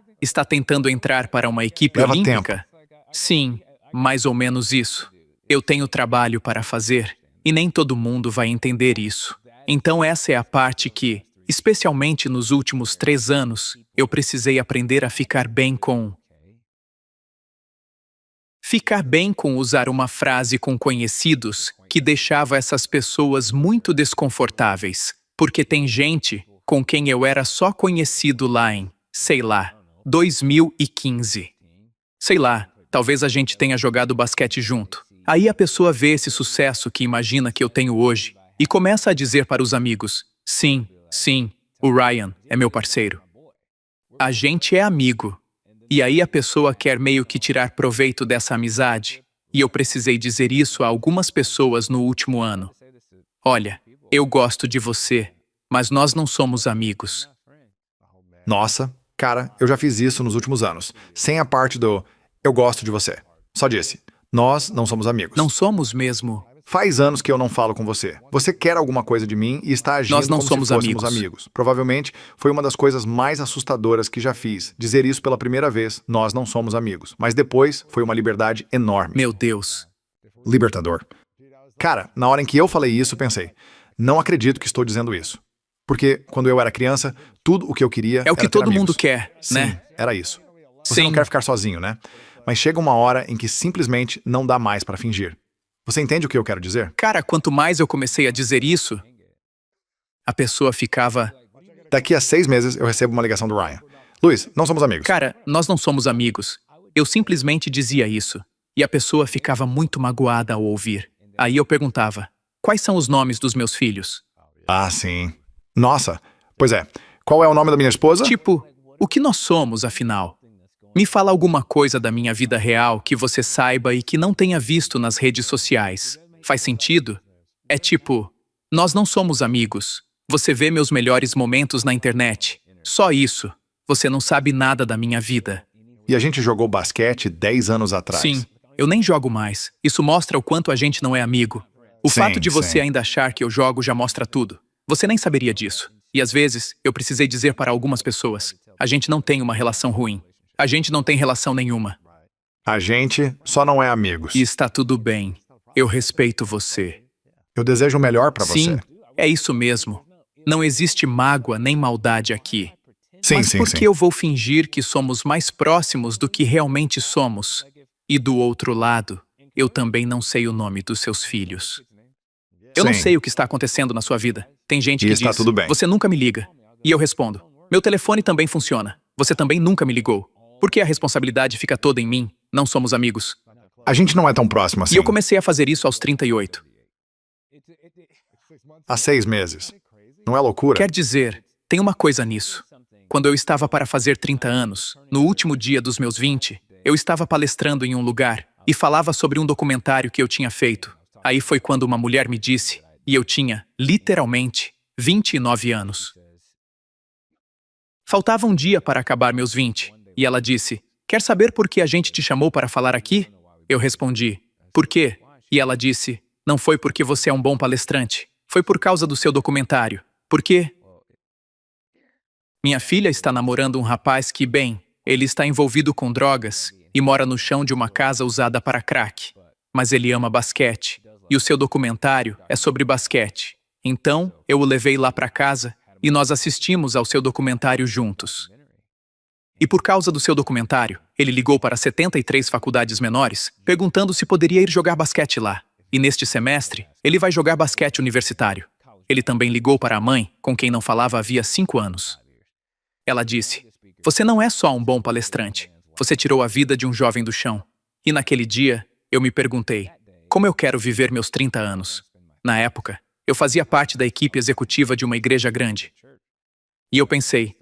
tentando entrar para uma equipe Leva olímpica? Sim, mais ou menos isso. Eu tenho trabalho para fazer e nem todo mundo vai entender isso. Então essa é a parte que, especialmente nos últimos 3 anos, eu precisei aprender a ficar bem com... Ficar bem com usar uma frase com conhecidos que deixava essas pessoas muito desconfortáveis, porque tem gente com quem eu era só conhecido lá em, sei lá, 2015. Sei lá, talvez a gente tenha jogado basquete junto. Aí a pessoa vê esse sucesso que imagina que eu tenho hoje e começa a dizer para os amigos, sim, O Ryan é meu parceiro. A gente é amigo. E aí a pessoa quer meio que tirar proveito dessa amizade. E eu precisei dizer isso a algumas pessoas no último ano. Olha, eu gosto de você, mas nós não somos amigos. Nossa, cara, eu já fiz isso nos últimos anos. Sem a parte do eu gosto de você. Só disse, nós não somos amigos. Não somos mesmo. Faz anos que eu não falo com você. Você quer alguma coisa de mim e está agindo Nós não como somos se fôssemos amigos. amigos. Provavelmente foi uma das coisas mais assustadoras que já fiz. Dizer isso pela primeira vez, nós não somos amigos. Mas depois foi uma liberdade enorme. Meu Deus. Libertador. Cara, na hora em que eu falei isso, pensei, não acredito que estou dizendo isso. Porque quando eu era criança, tudo o que eu queria É o que era ter todo mundo amigos. quer, Sim, né? era isso. Você Sim. não quer ficar sozinho, né? Mas chega uma hora em que simplesmente não dá mais pra fingir. Você entende o que eu quero dizer? Cara, quanto mais eu comecei a dizer isso, a pessoa ficava... Daqui a 6 meses eu recebo uma ligação do Ryan. Luiz, não somos amigos. Cara, nós não somos amigos. Eu simplesmente dizia isso. E a pessoa ficava muito magoada ao ouvir. Aí eu perguntava, quais são os nomes dos meus filhos? Ah, sim. Nossa, pois é. Qual é o nome da minha esposa? Tipo, o que nós somos, afinal? Me fala alguma coisa da minha vida real que você saiba e que não tenha visto nas redes sociais. Faz sentido? É tipo, nós não somos amigos. Você vê meus melhores momentos na internet. Só isso. Você não sabe nada da minha vida. E a gente jogou basquete 10 anos atrás. Sim, eu nem jogo mais. Isso mostra o quanto a gente não é amigo. O Sim, fato de você sim. ainda achar que eu jogo já mostra tudo. Você nem saberia disso. E às vezes, eu precisei dizer para algumas pessoas, a gente não tem uma relação ruim. A gente não tem relação nenhuma. A gente só não é amigos. E está tudo bem. Eu respeito você. Eu desejo o melhor pra Sim, você. é isso mesmo. Não existe mágoa nem maldade aqui. Sim, Mas sim, por sim. que eu vou fingir que somos mais próximos do que realmente somos? E do outro lado, eu também não sei o nome dos seus filhos. Eu não Sim. sei o que está acontecendo na sua vida. Tem gente E que está diz, tudo bem. você nunca me liga. E eu respondo, meu telefone também funciona. Você também nunca me ligou. Por que a responsabilidade fica toda em mim? Não somos amigos. A gente não é tão próximo assim. E eu comecei a fazer isso aos 38. Há 6 meses. Não é loucura? Quer dizer, tem uma coisa nisso. Quando eu estava para fazer 30 anos, no último dia dos meus 20, eu estava palestrando em um lugar e falava sobre um documentário que eu tinha feito. Aí foi quando uma mulher me disse, e eu tinha, literalmente, 29 anos. Faltava um dia para acabar meus 20, e ela disse, quer saber por que a gente te chamou para falar aqui? Eu respondi, por quê? E ela disse, não foi porque você é um bom palestrante, foi por causa do seu documentário. Por quê? Minha filha está namorando um rapaz que, bem, ele está envolvido com drogas e mora no chão de uma casa usada para crack. Mas ele ama basquete, e o seu documentário é sobre basquete. Então, eu o levei lá para casa e nós assistimos ao seu documentário juntos. E por causa do seu documentário, ele ligou para 73 faculdades menores, perguntando se poderia ir jogar basquete lá. E neste semestre, ele vai jogar basquete universitário. Ele também ligou para a mãe, com quem não falava havia 5 anos. Ela disse, você não é só um bom palestrante. Você tirou a vida de um jovem do chão. E naquele dia, eu me perguntei, como eu quero viver meus 30 anos? Na época, eu fazia parte da equipe executiva de uma igreja grande. E eu pensei,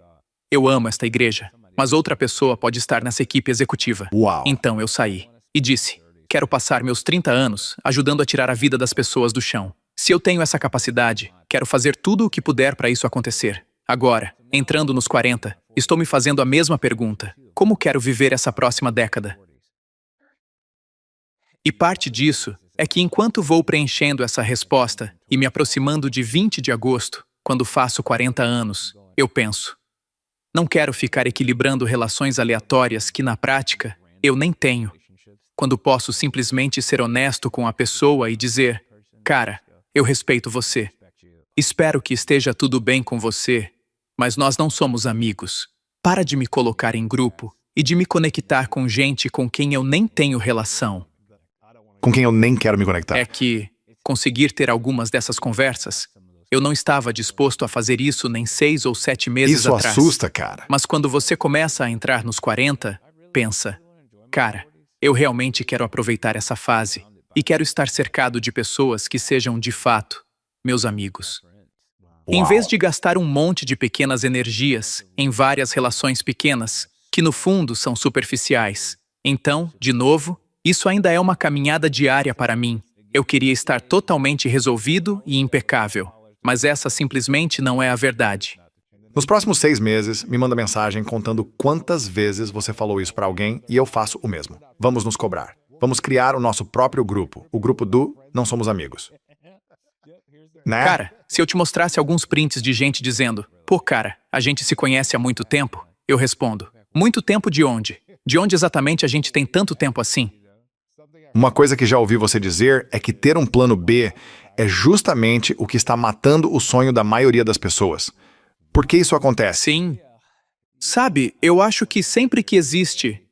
eu amo esta igreja, mas outra pessoa pode estar nessa equipe executiva. Uau. Então eu saí e disse, quero passar meus 30 anos ajudando a tirar a vida das pessoas do chão. Se eu tenho essa capacidade, quero fazer tudo o que puder para isso acontecer. Agora, entrando nos 40, estou me fazendo a mesma pergunta. Como quero viver essa próxima década? E parte disso é que enquanto vou preenchendo essa resposta e me aproximando de 20 de agosto, quando faço 40 anos, eu penso, não quero ficar equilibrando relações aleatórias que, na prática, eu nem tenho. Quando posso simplesmente ser honesto com a pessoa e dizer, cara, eu respeito você. Espero que esteja tudo bem com você, mas nós não somos amigos. Para de me colocar em grupo e de me conectar com gente com quem eu nem tenho relação. Com quem eu nem quero me conectar. É que, conseguir ter algumas dessas conversas, eu não estava disposto a fazer isso nem 6 ou 7 meses Isso atrás. assusta, cara. Mas quando você começa a entrar nos 40, pensa, cara, eu realmente quero aproveitar essa fase e quero estar cercado de pessoas que sejam, de fato, meus amigos. Em vez de gastar um monte de pequenas energias em várias relações pequenas, que no fundo são superficiais. Então, de novo, isso ainda é uma caminhada diária para mim. Eu queria estar totalmente resolvido e impecável, mas essa simplesmente não é a verdade. Nos próximos 6 meses, me manda mensagem contando quantas vezes você falou isso para alguém e eu faço o mesmo. Vamos nos cobrar. Vamos criar o nosso próprio grupo, o grupo do Não Somos Amigos. Né? Cara, se eu te mostrasse alguns prints de gente dizendo, pô, cara, a gente se conhece há muito tempo, eu respondo, muito tempo de onde? De onde exatamente a gente tem tanto tempo assim? Uma coisa que já ouvi você dizer é que ter um plano B é justamente o que está matando o sonho da maioria das pessoas. Por que isso acontece? Sim. Sabe, eu acho que sempre que existe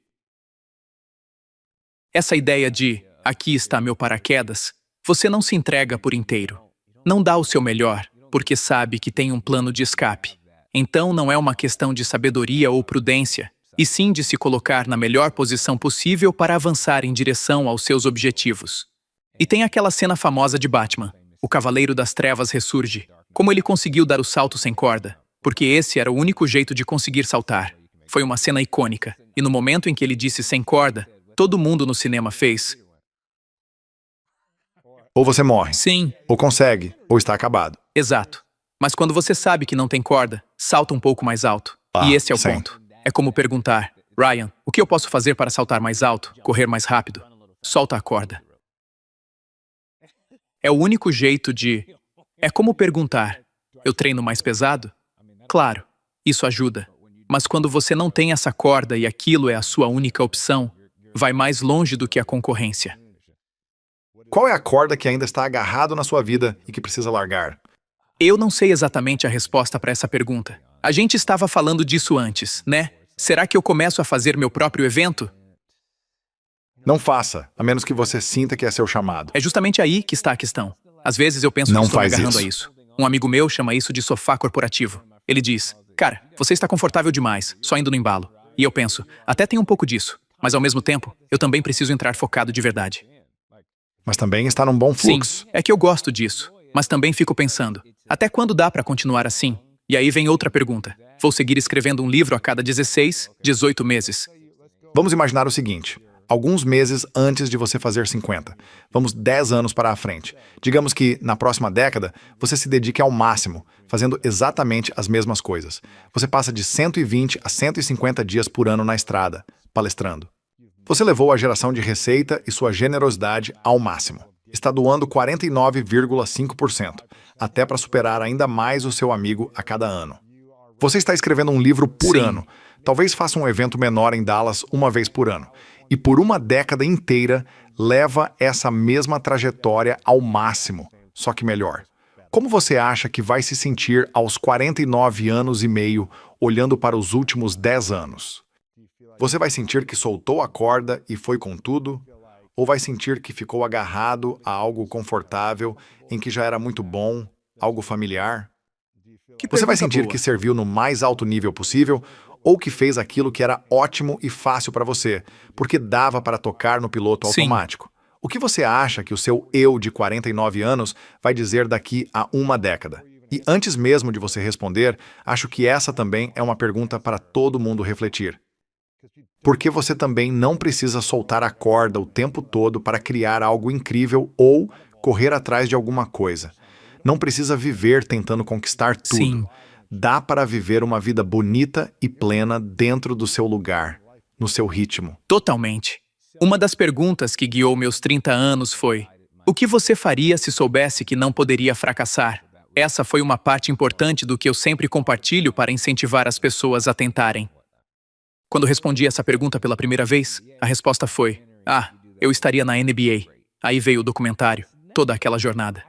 essa ideia de aqui está meu paraquedas, você não se entrega por inteiro. Não dá o seu melhor, porque sabe que tem um plano de escape. Então não é uma questão de sabedoria ou prudência, e sim de se colocar na melhor posição possível para avançar em direção aos seus objetivos. E tem aquela cena famosa de Batman. O Cavaleiro das Trevas ressurge. Como ele conseguiu dar o salto sem corda? Porque esse era o único jeito de conseguir saltar. Foi uma cena icônica, e no momento em que ele disse sem corda, todo mundo no cinema fez. Ou você morre, Sim, ou consegue, ou está acabado. exato. Mas quando você sabe que não tem corda, salta um pouco mais alto. E esse é o sim. ponto. É como perguntar, Ryan, o que eu posso fazer para saltar mais alto, correr mais rápido? Solta a corda. É o único jeito de... É como perguntar, eu treino mais pesado? Claro, isso ajuda. Mas quando você não tem essa corda e aquilo é a sua única opção, vai mais longe do que a concorrência. Qual é a corda que ainda está agarrado na sua vida e que precisa largar? Eu não sei exatamente a resposta para essa pergunta. A gente estava falando disso antes, né? Será que eu começo a fazer meu próprio evento? Não faça, a menos que você sinta que é seu chamado. É justamente aí que está a questão. Às vezes eu penso Não que estou me faz agarrando isso. a isso. Um amigo meu chama isso de sofá corporativo. Ele diz, cara, você está confortável demais, só indo no embalo. E eu penso, até tem um pouco disso. Mas ao mesmo tempo, eu também preciso entrar focado de verdade. Mas também está num bom Sim, fluxo. é que eu gosto disso. Mas também fico pensando, até quando dá para continuar assim? E aí vem outra pergunta. Vou seguir escrevendo um livro a cada 16, 18 meses. Vamos imaginar o seguinte. Alguns meses antes de você fazer 50. Vamos 10 anos para a frente. Digamos que, na próxima década, você se dedique ao máximo, fazendo exatamente as mesmas coisas. Você passa de 120 a 150 dias por ano na estrada, palestrando. Você levou a geração de receita e sua generosidade ao máximo. Está doando 49,5%, até para superar ainda mais o seu amigo a cada ano. Você está escrevendo um livro por Sim. ano. Talvez faça um evento menor em Dallas uma vez por ano. E por uma década inteira, leva essa mesma trajetória ao máximo, só que melhor. Como você acha que vai se sentir aos 49 anos e meio, olhando para os últimos 10 anos? Você vai sentir que soltou a corda e foi com tudo? Ou vai sentir que ficou agarrado a algo confortável, em que já era muito bom, algo familiar? Você vai sentir que serviu no mais alto nível possível, ou que fez aquilo que era ótimo e fácil para você, porque dava para tocar no piloto Sim. automático. O que você acha que o seu eu de 49 anos vai dizer daqui a uma década? E antes mesmo de você responder, acho que essa também é uma pergunta para todo mundo refletir. Porque você também não precisa soltar a corda o tempo todo para criar algo incrível ou correr atrás de alguma coisa. Não precisa viver tentando conquistar tudo. Sim. Dá para viver uma vida bonita e plena dentro do seu lugar, no seu ritmo. Totalmente. Uma das perguntas que guiou meus 30 anos foi: o que você faria se soubesse que não poderia fracassar? Essa foi uma parte importante do que eu sempre compartilho para incentivar as pessoas a tentarem. Quando respondi essa pergunta pela primeira vez, a resposta foi: eu estaria na NBA. Aí veio o documentário, toda aquela jornada.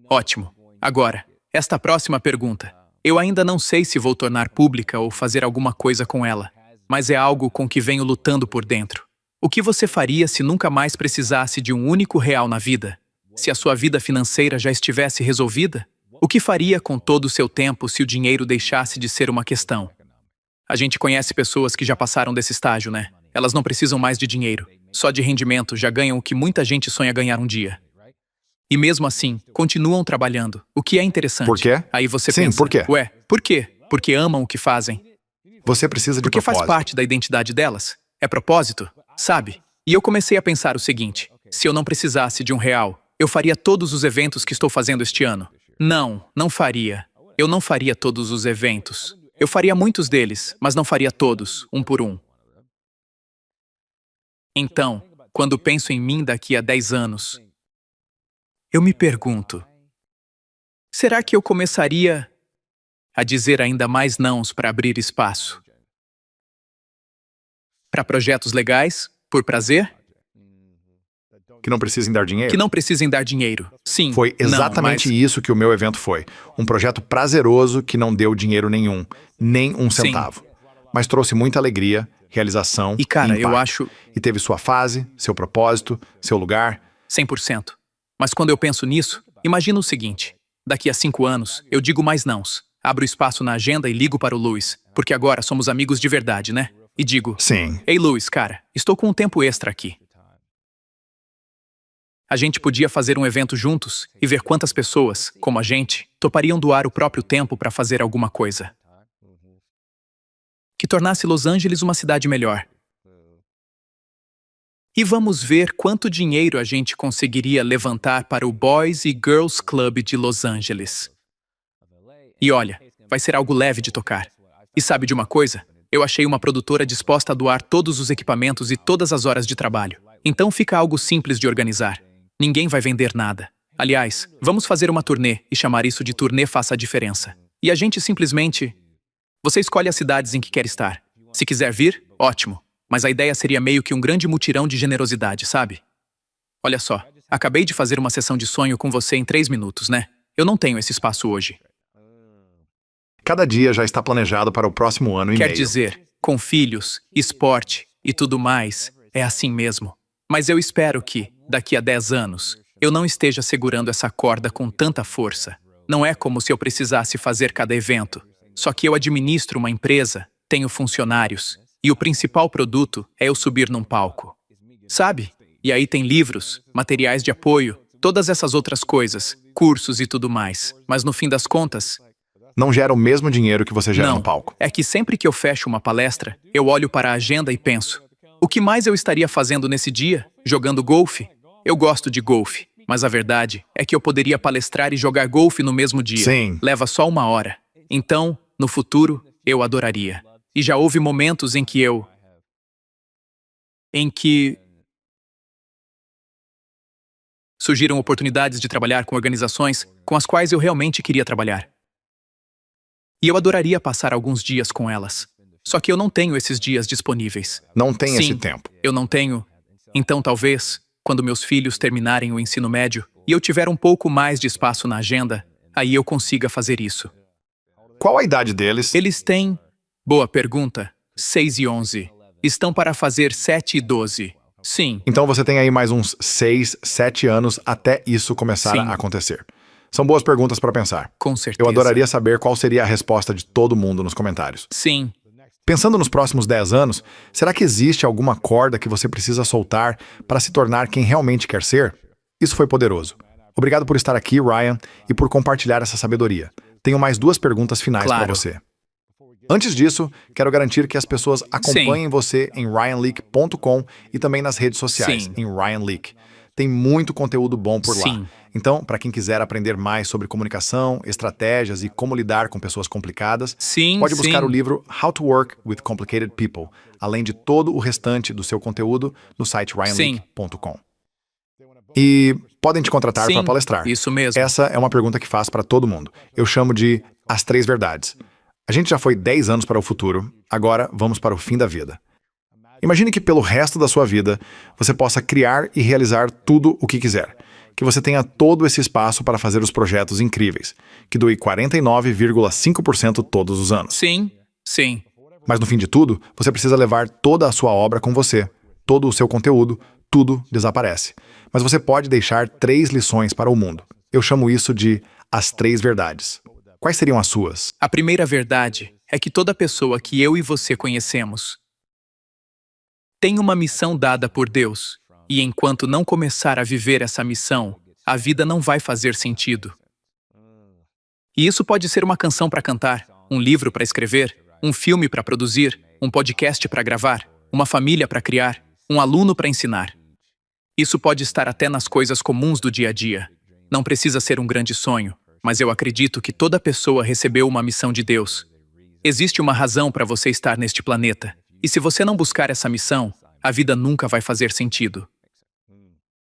Ótimo. Agora, esta próxima pergunta. Eu ainda não sei se vou tornar pública ou fazer alguma coisa com ela, mas é algo com que venho lutando por dentro. O que você faria se nunca mais precisasse de um único real na vida? Se a sua vida financeira já estivesse resolvida? O que faria com todo o seu tempo se o dinheiro deixasse de ser uma questão? A gente conhece pessoas que já passaram desse estágio, né? Elas não precisam mais de dinheiro. Só de rendimento já ganham o que muita gente sonha ganhar um dia. E mesmo assim, continuam trabalhando, o que é interessante. Por quê? Aí você Sim, pensa, por quê? ué, por quê? Porque amam o que fazem. Você precisa de Porque faz propósito. parte da identidade delas. É propósito, sabe? E eu comecei a pensar o seguinte: se eu não precisasse de R$1, eu faria todos os eventos que estou fazendo este ano. Não faria. Eu não faria todos os eventos. Eu faria muitos deles, mas não faria todos, um por um. Então, quando penso em mim daqui a 10 anos, eu me pergunto: será que eu começaria a dizer ainda mais nãos para abrir espaço? Para projetos legais? Por prazer? Que não precisem dar dinheiro? Que não precisem dar dinheiro. Sim. Foi exatamente não, isso que o meu evento foi. Um projeto prazeroso que não deu dinheiro nenhum, nem um Sim. centavo. Mas trouxe muita alegria, realização E cara, e eu impacto. acho E teve sua fase, seu propósito, seu lugar. 100%. Mas quando eu penso nisso, imagina o seguinte: daqui a 5 anos, eu digo mais nãos. Abro espaço na agenda e ligo para o Luiz, porque agora somos amigos de verdade, né? E digo: Sim. ei, Luiz, cara, estou com um tempo extra aqui. A gente podia fazer um evento juntos e ver quantas pessoas, como a gente, topariam doar o próprio tempo para fazer alguma coisa que tornasse Los Angeles uma cidade melhor. E vamos ver quanto dinheiro a gente conseguiria levantar para o Boys e Girls Club de Los Angeles. E olha, vai ser algo leve de tocar. E sabe de uma coisa? Eu achei uma produtora disposta a doar todos os equipamentos e todas as horas de trabalho. Então fica algo simples de organizar. Ninguém vai vender nada. Aliás, vamos fazer uma turnê e chamar isso de turnê faça a diferença. E a gente simplesmente... Você escolhe as cidades em que quer estar. Se quiser vir, ótimo. Mas a ideia seria meio que um grande mutirão de generosidade, sabe? Olha só, acabei de fazer uma sessão de sonho com você em 3 minutos, né? Eu não tenho esse espaço hoje. Cada dia já está planejado para o próximo ano e Quer meio. dizer, com filhos, esporte e tudo mais, é assim mesmo. Mas eu espero que, daqui a 10 anos, eu não esteja segurando essa corda com tanta força. Não é como se eu precisasse fazer cada evento. Só que eu administro uma empresa, tenho funcionários, e o principal produto é eu subir num palco. Sabe? E aí tem livros, materiais de apoio, todas essas outras coisas, cursos e tudo mais. Mas no fim das contas, Não gera o mesmo dinheiro que você gera não. no palco. É que sempre que eu fecho uma palestra, eu olho para a agenda e penso: o que mais eu estaria fazendo nesse dia? Jogando golfe? Eu gosto de golfe, mas a verdade é que eu poderia palestrar e jogar golfe no mesmo dia. Sim. Leva só 1 hora. Então, no futuro, eu adoraria. E já houve momentos em que surgiram oportunidades de trabalhar com organizações com as quais eu realmente queria trabalhar. E eu adoraria passar alguns dias com elas. Só que eu não tenho esses dias disponíveis. Não tem esse Sim, tempo. eu não tenho. Então talvez, quando meus filhos terminarem o ensino médio e eu tiver um pouco mais de espaço na agenda, aí eu consiga fazer isso. Qual a idade deles? Eles têm... Boa pergunta. 6 e 11. Estão para fazer 7 e 12. Sim. Então você tem aí mais uns 6, 7 anos até isso começar Sim. a acontecer. São boas perguntas para pensar. Com certeza. Eu adoraria saber qual seria a resposta de todo mundo nos comentários. Sim. Pensando nos próximos 10 anos, será que existe alguma corda que você precisa soltar para se tornar quem realmente quer ser? Isso foi poderoso. Obrigado por estar aqui, Ryan, e por compartilhar essa sabedoria. Tenho mais 2 perguntas finais para Claro. você. Antes disso, quero garantir que as pessoas acompanhem você em ryanleak.com e também nas redes sociais, Sim. em Ryan Leak. Tem muito conteúdo bom por lá. Sim. Então, para quem quiser aprender mais sobre comunicação, estratégias e como lidar com pessoas complicadas, Sim, pode buscar sim. o livro How to Work with Complicated People, além de todo o restante do seu conteúdo no site ryanleak.com. E podem te contratar Sim, para palestrar. isso mesmo. Essa é uma pergunta que faço para todo mundo. Eu chamo de as 3 verdades. A gente já foi 10 anos para o futuro, agora vamos para o fim da vida. Imagine que pelo resto da sua vida, você possa criar e realizar tudo o que quiser. Que você tenha todo esse espaço para fazer os projetos incríveis, que doe 49,5% todos os anos. Sim. Sim. Mas no fim de tudo, você precisa levar toda a sua obra com você, todo o seu conteúdo, tudo desaparece. Mas você pode deixar 3 lições para o mundo. Eu chamo isso de as 3 verdades. Quais seriam as suas? A primeira verdade é que toda pessoa que eu e você conhecemos tem uma missão dada por Deus, e enquanto não começar a viver essa missão, a vida não vai fazer sentido. E isso pode ser uma canção para cantar, um livro para escrever, um filme para produzir, um podcast para gravar, uma família para criar, um aluno para ensinar. Isso pode estar até nas coisas comuns do dia a dia. Não precisa ser um grande sonho, mas eu acredito que toda pessoa recebeu uma missão de Deus. Existe uma razão para você estar neste planeta, e se você não buscar essa missão, a vida nunca vai fazer sentido.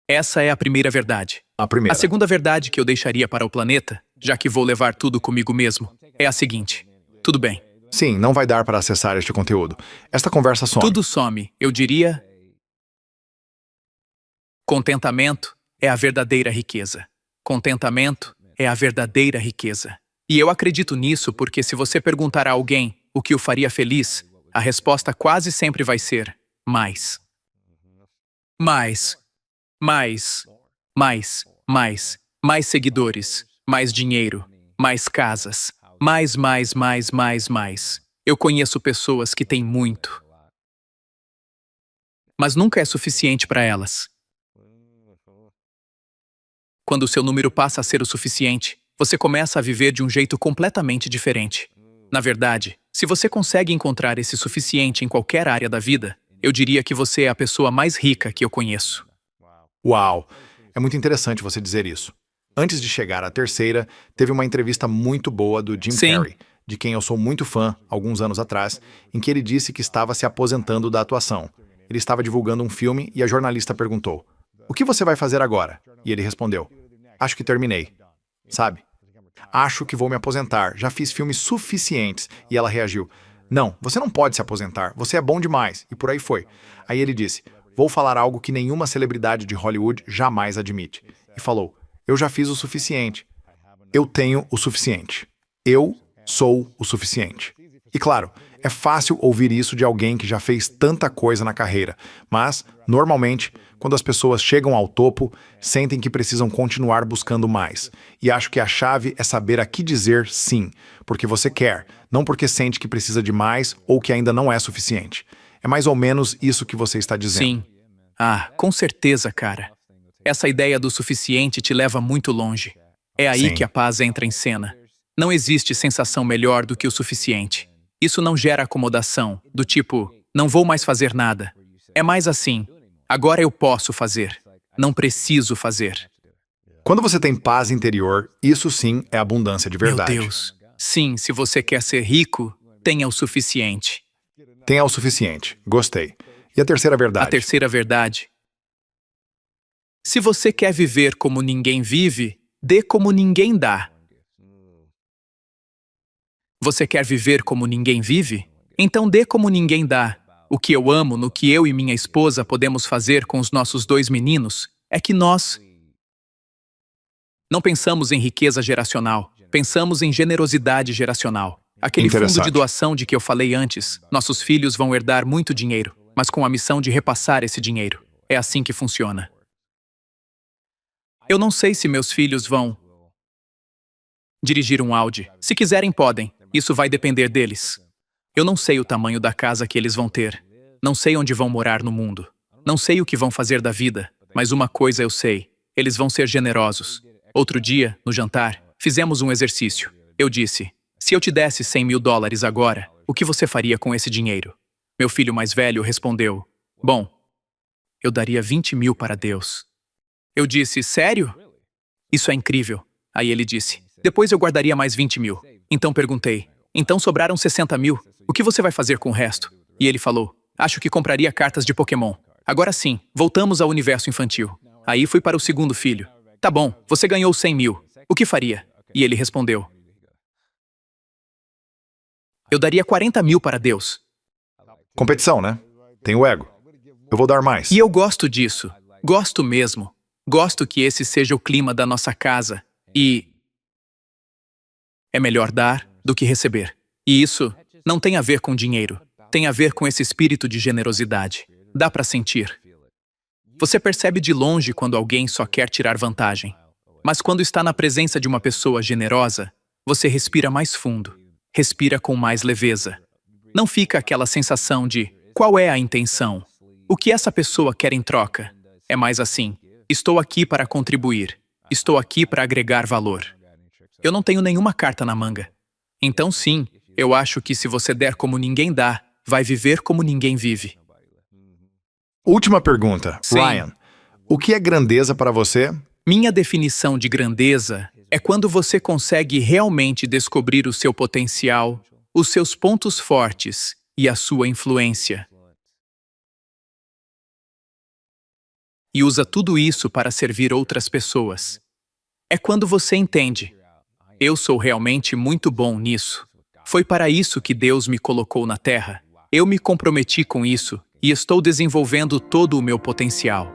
Essa é a primeira verdade. A segunda verdade que eu deixaria para o planeta, já que vou levar tudo comigo mesmo, é a seguinte. Tudo bem. Sim, não vai dar para acessar este conteúdo. Esta conversa some. Tudo some. Eu diria... Contentamento é a verdadeira riqueza. Contentamento é a verdadeira riqueza. E eu acredito nisso porque se você perguntar a alguém o que o faria feliz, a resposta quase sempre vai ser mais. Mais. Mais. Mais. Mais. Mais seguidores. Mais dinheiro. Mais casas. Mais. Eu conheço pessoas que têm muito. Mas nunca é suficiente para elas. Quando o seu número passa a ser o suficiente, você começa a viver de um jeito completamente diferente. Na verdade, se você consegue encontrar esse suficiente em qualquer área da vida, eu diria que você é a pessoa mais rica que eu conheço. Uau! É muito interessante você dizer isso. Antes de chegar à terceira, teve uma entrevista muito boa do Jim Carrey, de quem eu sou muito fã, alguns anos atrás, em que ele disse que estava se aposentando da atuação. Ele estava divulgando um filme e a jornalista perguntou: "O que você vai fazer agora?" E ele respondeu: "Acho que terminei. Sabe? Acho que vou me aposentar. Já fiz filmes suficientes." E ela reagiu: "Não, você não pode se aposentar. Você é bom demais." E por aí foi. Aí ele disse: "Vou falar algo que nenhuma celebridade de Hollywood jamais admite." E falou: "Eu já fiz o suficiente. Eu tenho o suficiente. Eu sou o suficiente." E claro, é fácil ouvir isso de alguém que já fez tanta coisa na carreira, mas, normalmente, quando as pessoas chegam ao topo, sentem que precisam continuar buscando mais. E acho que a chave é saber a que dizer sim, porque você quer, não porque sente que precisa de mais ou que ainda não é suficiente. É mais ou menos isso que você está dizendo. Sim. Ah, com certeza, cara. Essa ideia do suficiente te leva muito longe. É aí Sim. que a paz entra em cena. Não existe sensação melhor do que o suficiente. Isso não gera acomodação, do tipo, não vou mais fazer nada. É mais assim, agora eu posso fazer, não preciso fazer. Quando você tem paz interior, isso sim é abundância de verdade. Meu Deus. Sim, se você quer ser rico, tenha o suficiente. Tenha o suficiente. Gostei. E a terceira verdade? A terceira verdade. Se você quer viver como ninguém vive, dê como ninguém dá. Você quer viver como ninguém vive? Então dê como ninguém dá. O que eu amo no que eu e minha esposa podemos fazer com os nossos 2 meninos é que nós não pensamos em riqueza geracional, pensamos em generosidade geracional. Aquele fundo de doação de que eu falei antes, nossos filhos vão herdar muito dinheiro, mas com a missão de repassar esse dinheiro. É assim que funciona. Eu não sei se meus filhos vão dirigir um Audi. Se quiserem, podem. Isso vai depender deles. Eu não sei o tamanho da casa que eles vão ter. Não sei onde vão morar no mundo. Não sei o que vão fazer da vida. Mas uma coisa eu sei. Eles vão ser generosos. Outro dia, no jantar, fizemos um exercício. Eu disse: se eu te desse $100.000 agora, o que você faria com esse dinheiro? Meu filho mais velho respondeu: bom, eu daria 20 mil para Deus. Eu disse: sério? Isso é incrível. Aí ele disse: depois eu guardaria mais 20 mil. Então perguntei: então sobraram 60 mil. O que você vai fazer com o resto? E ele falou: acho que compraria cartas de Pokémon. Agora sim, voltamos ao universo infantil. Aí fui para o segundo filho. Tá bom, você ganhou 100 mil. O que faria? E ele respondeu: eu daria 40 mil para Deus. Competição, né? Tem o ego. Eu vou dar mais. E eu gosto disso. Gosto mesmo. Gosto que esse seja o clima da nossa casa. E é melhor dar do que receber. E isso não tem a ver com dinheiro. Tem a ver com esse espírito de generosidade. Dá para sentir. Você percebe de longe quando alguém só quer tirar vantagem. Mas quando está na presença de uma pessoa generosa, você respira mais fundo. Respira com mais leveza. Não fica aquela sensação de qual é a intenção? O que essa pessoa quer em troca? É mais assim: estou aqui para contribuir. Estou aqui para agregar valor. Eu não tenho nenhuma carta na manga. Então, sim, eu acho que se você der como ninguém dá, vai viver como ninguém vive. Última pergunta. Sim. Ryan, o que é grandeza para você? Minha definição de grandeza é quando você consegue realmente descobrir o seu potencial, os seus pontos fortes e a sua influência. E usa tudo isso para servir outras pessoas. É quando você entende: eu sou realmente muito bom nisso. Foi para isso que Deus me colocou na Terra. Eu me comprometi com isso e estou desenvolvendo todo o meu potencial.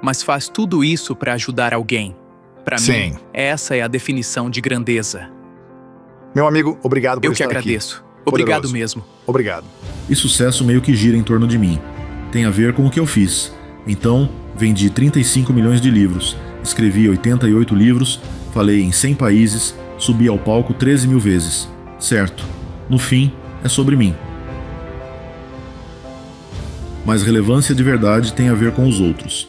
Mas faz tudo isso para ajudar alguém. Para Sim. mim, essa é a definição de grandeza. Meu amigo, obrigado por Eu que estar aqui. agradeço. Obrigado Poderoso. mesmo. Obrigado. E sucesso meio que gira em torno de mim. Tem a ver com o que eu fiz. Então, vendi 35 milhões de livros, escrevi 88 livros, falei em 100 países, subi ao palco 13 mil vezes. Certo, no fim, é sobre mim. Mas relevância de verdade tem a ver com os outros.